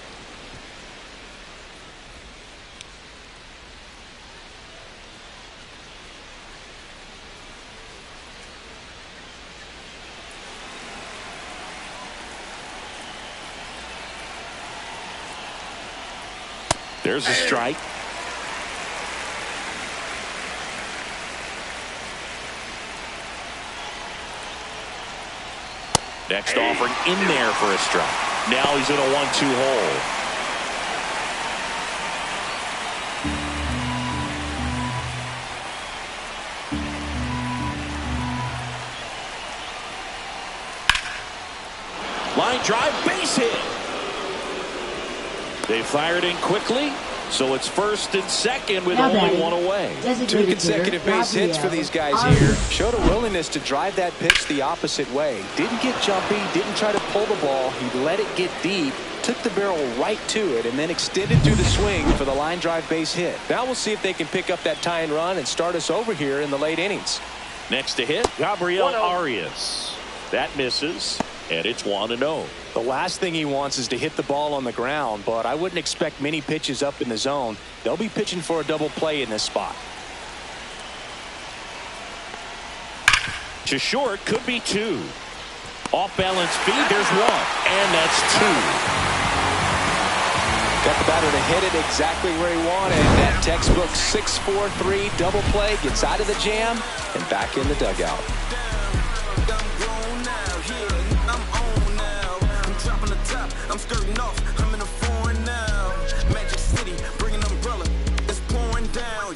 There's a strike. Next offering in there for a strike. Now he's in a 1-2 hole. Line drive, base hit. They fired in quickly, so it's first and second with only one away. 2 consecutive base hits for these guys here. Showed a willingness to drive that pitch the opposite way. Didn't get jumpy, didn't try to pull the ball. He let it get deep, took the barrel right to it, and then extended through the swing for the line drive base hit. Now we'll see if they can pick up that tying run and start us over here in the late innings. Next to hit, Gabriel Arias. That misses, and it's 1-0. The last thing he wants is to hit the ball on the ground, but I wouldn't expect many pitches up in the zone. They'll be pitching for a double play in this spot. To short, could be 2. Off balance feed, there's 1, and that's 2. Got the batter to hit it exactly where he wanted. That textbook 6-4-3 double play, gets out of the jam and back in the dugout. I'm skirting off, I'm in a foreign now. Magic City, bring an umbrella, it's pouring down.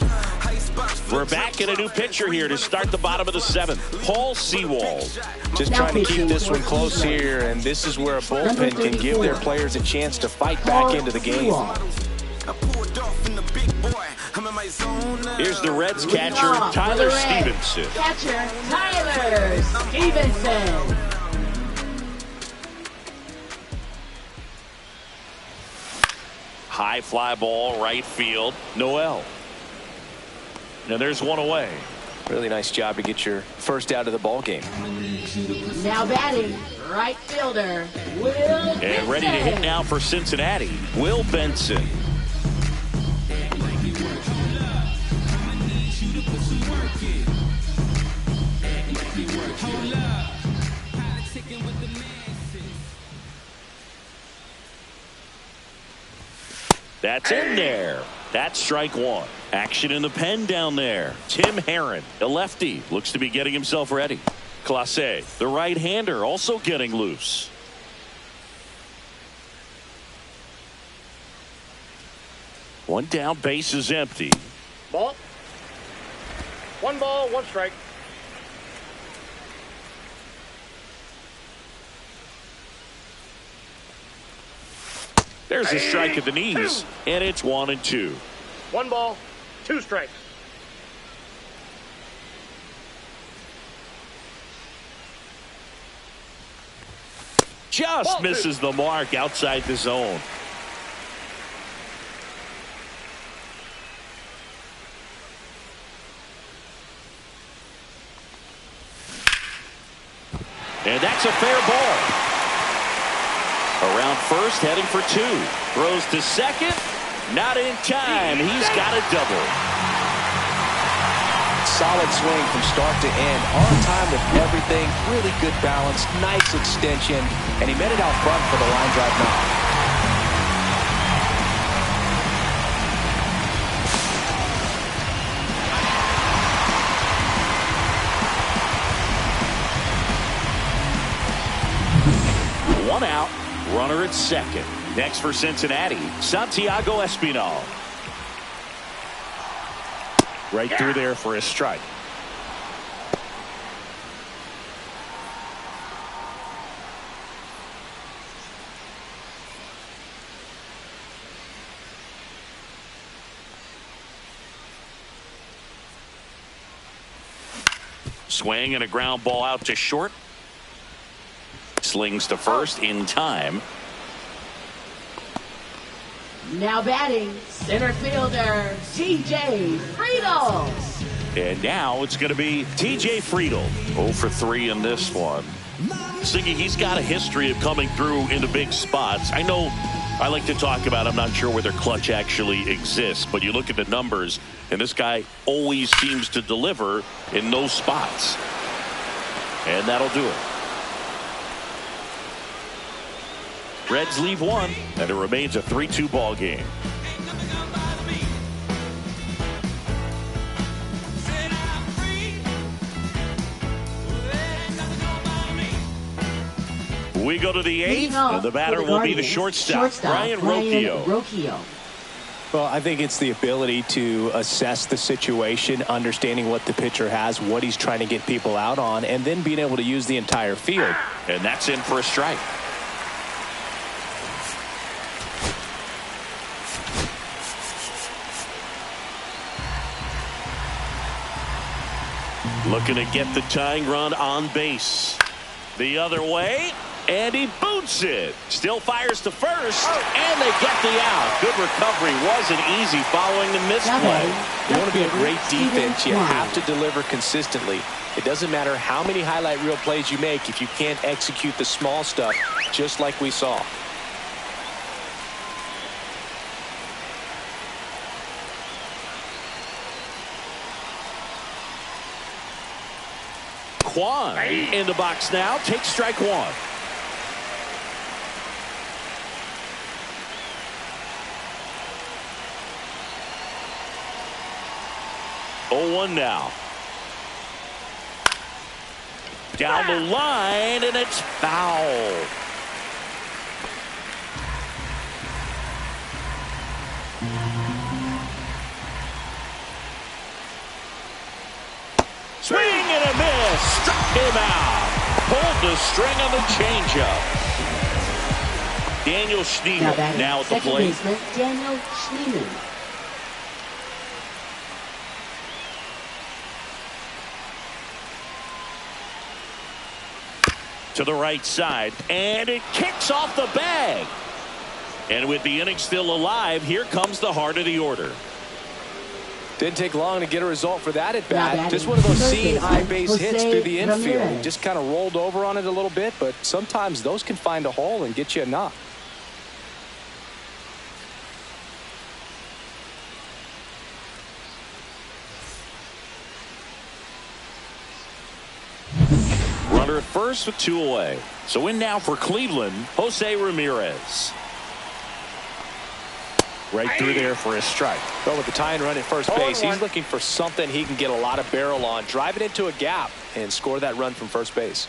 We're back in a new pitcher here to start the bottom of the 7th. Paul Sewald. Just trying to keep this one close here, and this is where a bullpen can give their players a chance to fight back into the game. Here's the Reds catcher, Tyler Stevenson. Catcher, Tyler Stevenson. High fly ball, right field. Noel. Now there's one away. Really nice job to get your first out of the ball game. Now batting, right fielder, Will Benson. And ready to hit now for Cincinnati, Will Benson. That's in there. That's strike one. Action in the pen down there. Tim Herron, the lefty, looks to be getting himself ready. Clase, the right-hander, also getting loose. One down, base is empty. Ball. 1 ball, 1 strike. There's a strike at the knees, and it's 1-2. 1 ball, 2 strikes. Just Ball misses the mark outside the zone. And that's a fair ball. Around first, heading for 2. Throws to second. Not in time. He's got a double. Solid swing from start to end. On time with everything. Really good balance. Nice extension. And he met it out front for the line drive knock. One out. Runner at second. Next for Cincinnati, Santiago Espinal. Right through there for a strike. Swing and a ground ball out to short. Slings to first in time. Now batting, center fielder, TJ Friedel. And now it's going to be TJ Friedel. 0 for 3 in this one. Siggy, he's got a history of coming through into big spots. I know I like to talk about, I'm not sure whether clutch actually exists, but you look at the numbers, and this guy always seems to deliver in those spots. And that'll do it. Reds leave 1, and it remains a 3-2 ball game. We go to the 8th, and the batter will be the shortstop, Brian Rocchio. Well, I think it's the ability to assess the situation, understanding what the pitcher has, what he's trying to get people out on, and then being able to use the entire field. And that's in for a strike. Looking to get the tying run on base. The other way, and he boots it. Still fires to first, and they get the out. Good recovery. Wasn't easy following the misplay. You want to be a great defense, you have to deliver consistently. It doesn't matter how many highlight reel plays you make if you can't execute the small stuff, just like we saw. Kwan in the box now. Takes strike 1. Oh, 1 now. Down the line, and it's foul. Swing and a miss. Struck him out. Pulled the string on the changeup. Daniel Schneemann now at the plate. Daniel Schneemann. To the right side, and it kicks off the bag. And with the inning still alive, here comes the heart of the order. Didn't take long to get a result for that at bat. Just one of those seeing high base hits through the infield. He just kind of rolled over on it a little bit, but sometimes those can find a hole and get you a knock. Runner at first with 2 away. So in now for Cleveland, Jose Ramirez. right through there for a strike. But with the tying run at first base, he's looking for something he can get a lot of barrel on, drive it into a gap, and score that run from first base.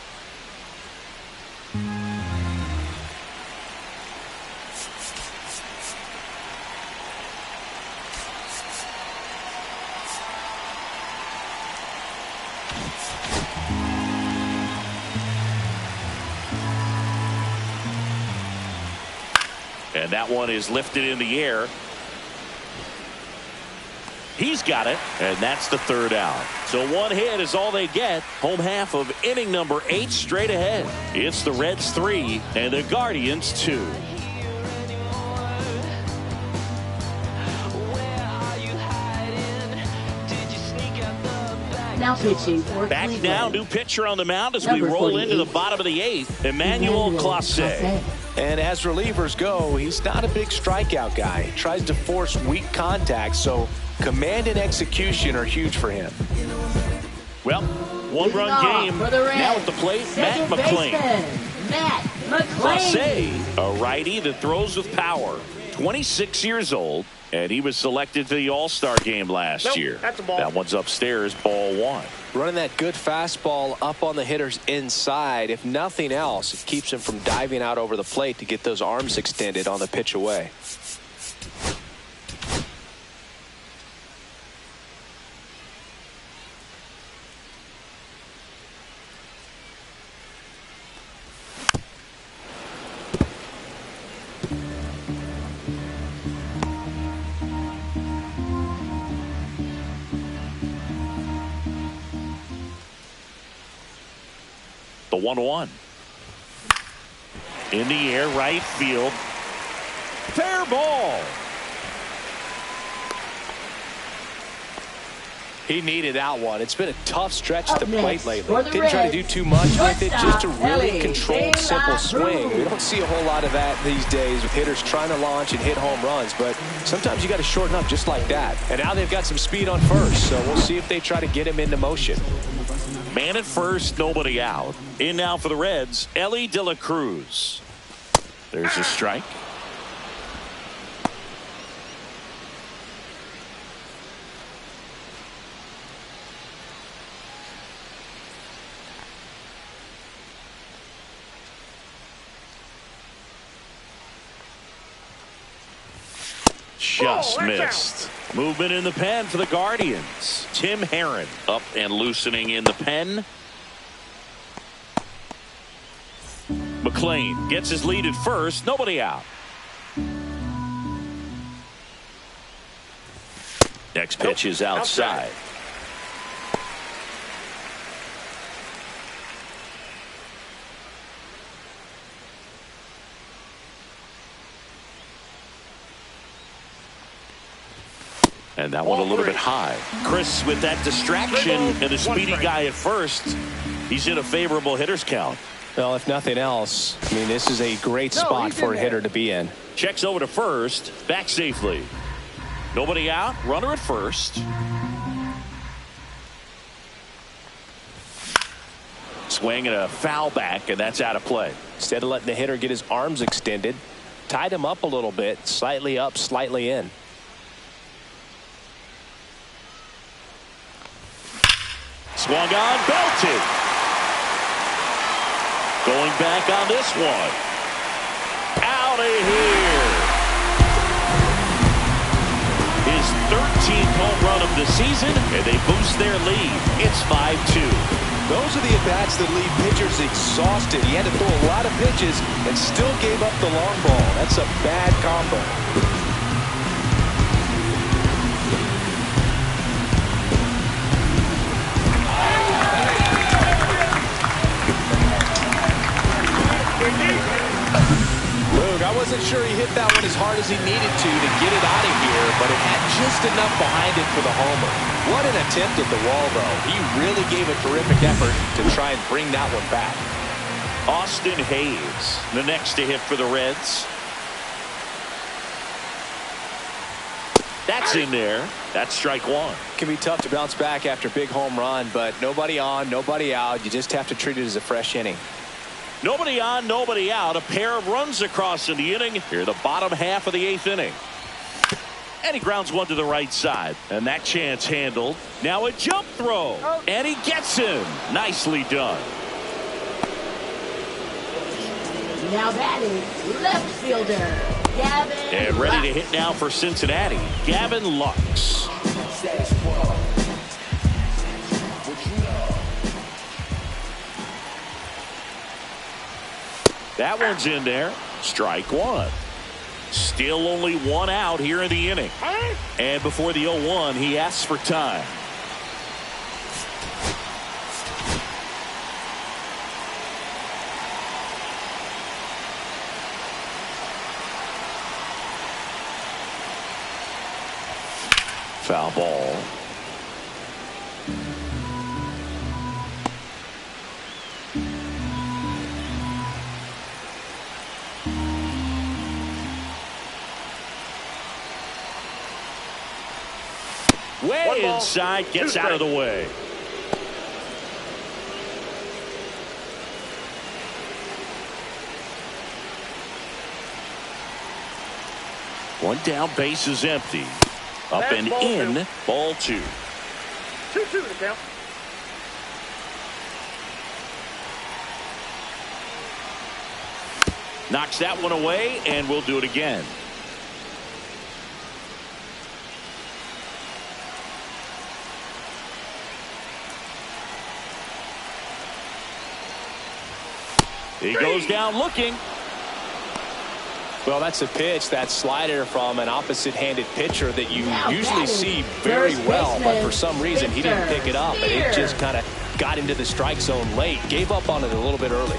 And that one is lifted in the air. He's got it, and that's the third out. So one hit is all they get. Home half of inning number 8 straight ahead. It's the Reds 3 and the Guardians 2. Now pitching for Back Cleveland. now, new pitcher on the mound as Number we roll 48. into the bottom of the 8th. Emmanuel Clase. And as relievers go, he's not a big strikeout guy. He tries to force weak contact, so command and execution are huge for him. Well, one-run game. For the Reds, Now at the plate, Matt second McClain. baseman, Matt McClain. Clase, a righty that throws with power. 26 years old, and he was selected to the All-Star game last year. That's a ball. That one's upstairs, ball 1. Running that good fastball up on the hitter's inside. If nothing else, it keeps him from diving out over the plate to get those arms extended on the pitch away. The 1-1. In the air, right field. Fair ball. He needed that one. It's been a tough stretch at the Up plate next lately. for the Didn't try to do Reds, too much with it, just a shortstop, really Ellie controlled, De simple La swing. We Cruz. don't see a whole lot of that these days with hitters trying to launch and hit home runs, but sometimes you got to shorten up just like that. And now they've got some speed on first, so we'll see if they try to get him into motion. Man at first, nobody out. In now for the Reds, Ellie De La Cruz. There's a strike. Just missed. Movement in the pen for the Guardians. Tim Herron up and loosening in the pen. McClain gets his lead at first. Nobody out. Next pitch is outside. And that one a little bit high. Chris with that distraction and a speedy guy at first. He's in a favorable hitter's count. Well, if nothing else, I mean, this is a great spot for a hitter to be in. Checks over to first. Back safely. Nobody out. Runner at first. Swing and a foul back, and that's out of play. Instead of letting the hitter get his arms extended, tied him up a little bit, slightly up, slightly in. Swung on, belted. Going back on this one. Out of here. His 13th home run of the season, and they boost their lead. It's 5-2. Those are the at-bats that leave pitchers exhausted. He had to throw a lot of pitches and still gave up the long ball. That's a bad combo. Luke, I wasn't sure he hit that one as hard as he needed to get it out of here, but it had just enough behind it for the homer. What an attempt at the wall, though. He really gave a terrific effort to try and bring that one back. Austin Hayes, the next to hit for the Reds. That's in there. That's strike 1. Can be tough to bounce back after a big home run, but nobody on, nobody out. You just have to treat it as a fresh inning. Nobody on, nobody out. A pair of runs across in the inning. Here, the bottom half of the 8th inning. And he grounds one to the right side. And that chance handled. Now a jump throw. And he gets him. Nicely done. Now batting, left fielder, Gavin. And ready to hit now for Cincinnati, Gavin Lux. That one's in there. Strike one. Still only one out here in the inning. And before the 0-1, he asks for time. Foul ball. Way inside, gets out of the way. One down, base is empty. Up and in, ball two. 2-2 to count. Knocks that one away, and we'll do it again. He goes down looking. Well, that's a pitch, that slider from an opposite-handed pitcher that you usually see very well, but for some reason he didn't pick it up, and it just kind of got into the strike zone late. Gave up on it a little bit early.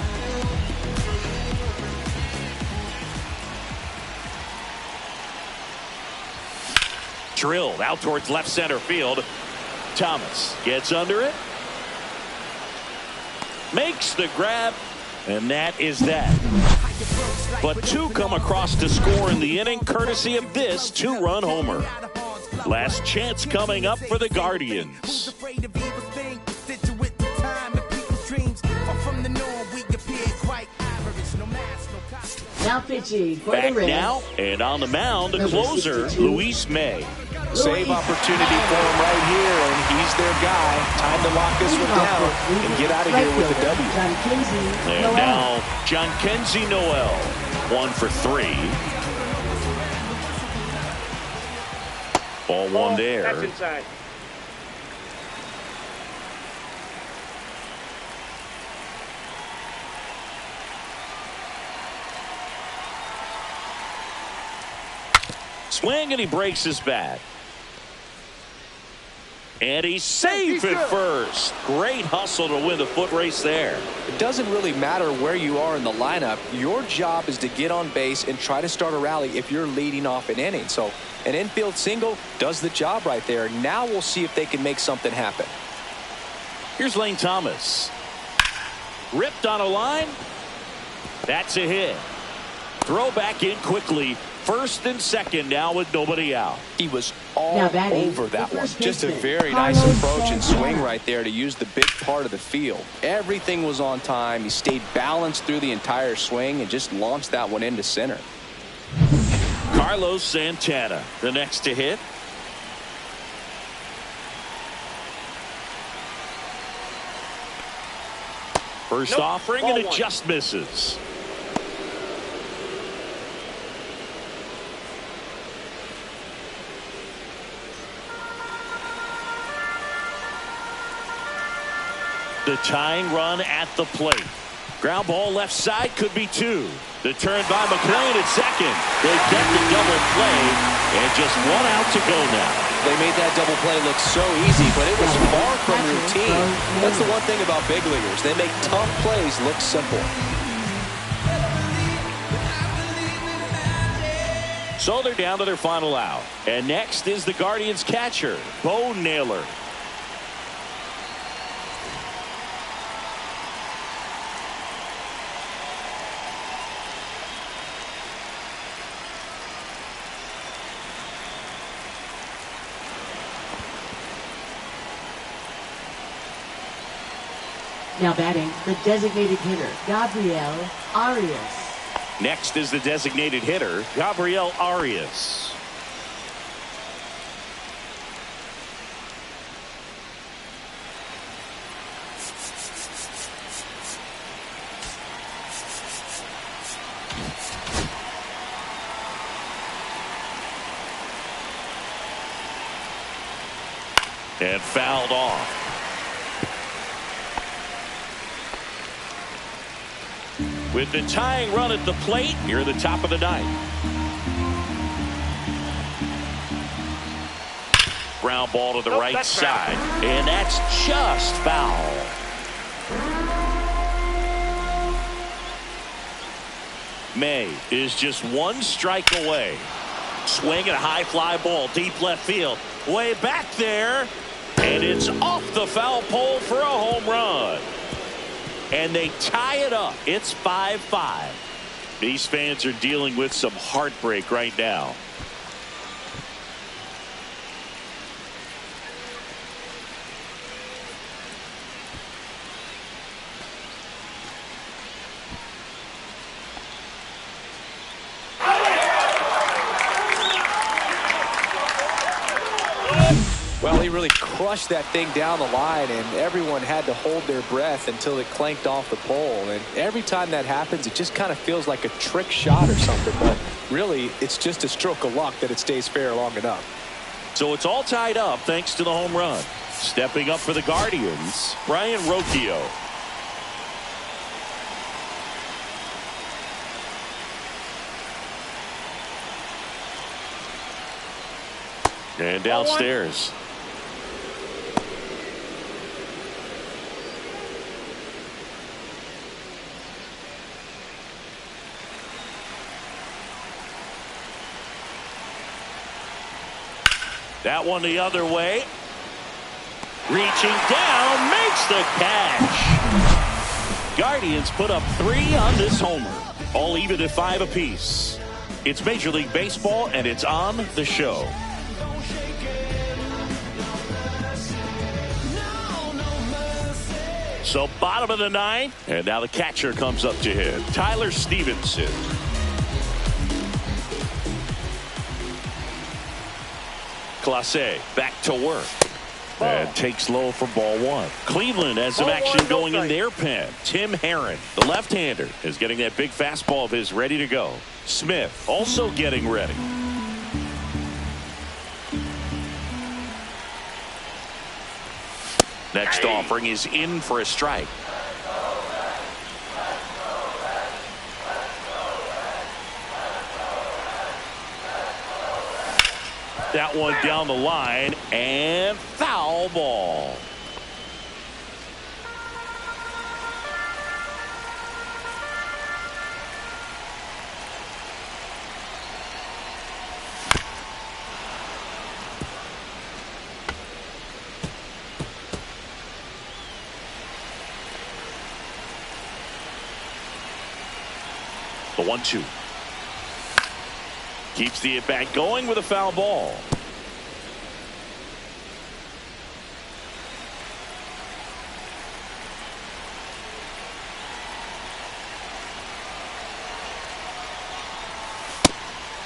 Drilled out towards left center field. Thomas gets under it. Makes the grab, and that is that. But two come across to score in the inning, courtesy of this two-run homer. Last chance coming up for the Guardians. Now pitching for Back the Reds. now, and on the mound, the closer, Luis May. Save opportunity for him right here, and he's their guy. Time to lock this one down and get out of here with the W. And now, Jhonkensy Noel, 1 for 3. Ball one there. That's inside. Swing, and he breaks his bat. And he's safe at first. Great hustle to win the foot race there. It doesn't really matter where you are in the lineup. Your job is to get on base and try to start a rally if you're leading off an inning. So an infield single does the job right there. Now we'll see if they can make something happen. Here's Lane Thomas. Ripped on a line. That's a hit. Throw back in quickly. First and second now with nobody out. He was all over that one. Just a very nice approach and swing right there to use the big part of the field. Everything was on time. He stayed balanced through the entire swing and just launched that one into center. Carlos Santana, the next to hit. First offering, and it just misses. The tying run at the plate. Ground ball left side, could be two. The turn by McLean at second. They get the double play, and just one out to go now. They made that double play look so easy, but it was far from routine. That's the one thing about big leaguers. They make tough plays look simple. So they're down to their final out. And next is the Guardians catcher, Bo Naylor. Now batting, the designated hitter, Gabriel Arias. Next is the designated hitter, Gabriel Arias. And fouled off. With the tying run at the plate, here at the top of the ninth. Ground ball to the right side. And that's just foul. May is just one strike away. Swing and a high fly ball deep left field. Way back there. And it's off the foul pole for a home run. And they tie it up. It's 5-5. These fans are dealing with some heartbreak right now. Well, he really crushed that thing down the line, and everyone had to hold their breath until it clanked off the pole. And every time that happens, it just kind of feels like a trick shot or something. But really, it's just a stroke of luck that it stays fair long enough. So it's all tied up thanks to the home run. Stepping up for the Guardians, Brian Rocchio. And downstairs. That one the other way. Reaching down, makes the catch. Guardians put up 3 on this homer. All even at 5 apiece. It's Major League Baseball, and it's on the show. So bottom of the 9th, and now the catcher comes up to hit. Tyler Stevenson. Clase back to work. And takes low for ball 1. Cleveland has some action going in their pen. Tim Herron, the left-hander, is getting that big fastball of his ready to go. Smith also getting ready. Next offering is in for a strike. That one down the line and foul ball. The 1-2. Keeps the at-bat going with a foul ball.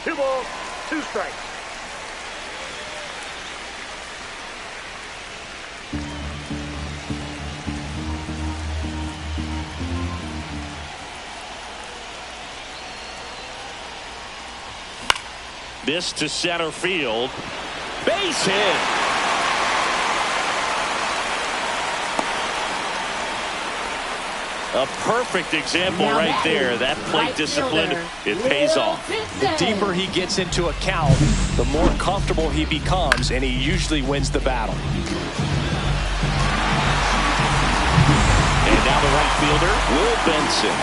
Two balls, 2 strikes. This to center field. Base hit. A perfect example right there. That plate discipline, it pays off. The deeper he gets into a count, the more comfortable he becomes, and he usually wins the battle. And now the right fielder, Will Benson.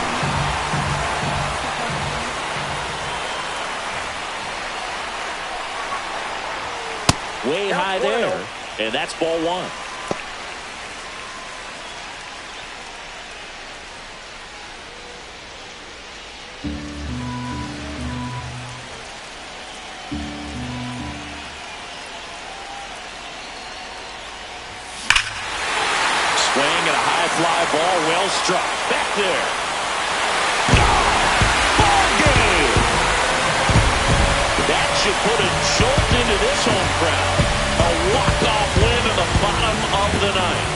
Way high there, and that's ball 1. Swing and a high fly ball, well struck. Back there. Ball game. That should put a jolt into this home crowd. A walk-off win in the bottom of the 9th.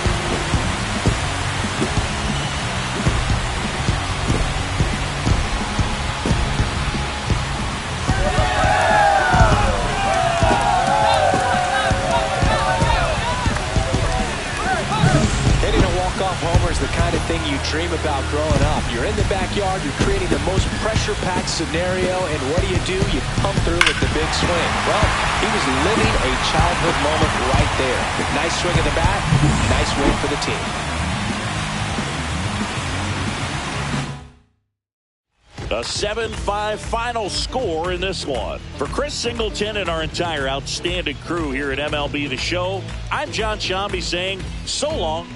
you dream about growing up. You're in the backyard, you're creating the most pressure-packed scenario, and what do? You come through with the big swing. Well, he was living a childhood moment right there. Nice swing of the bat, nice win for the team. A 7-5 final score in this one. For Chris Singleton and our entire outstanding crew here at MLB The Show, I'm John Shambi saying so long.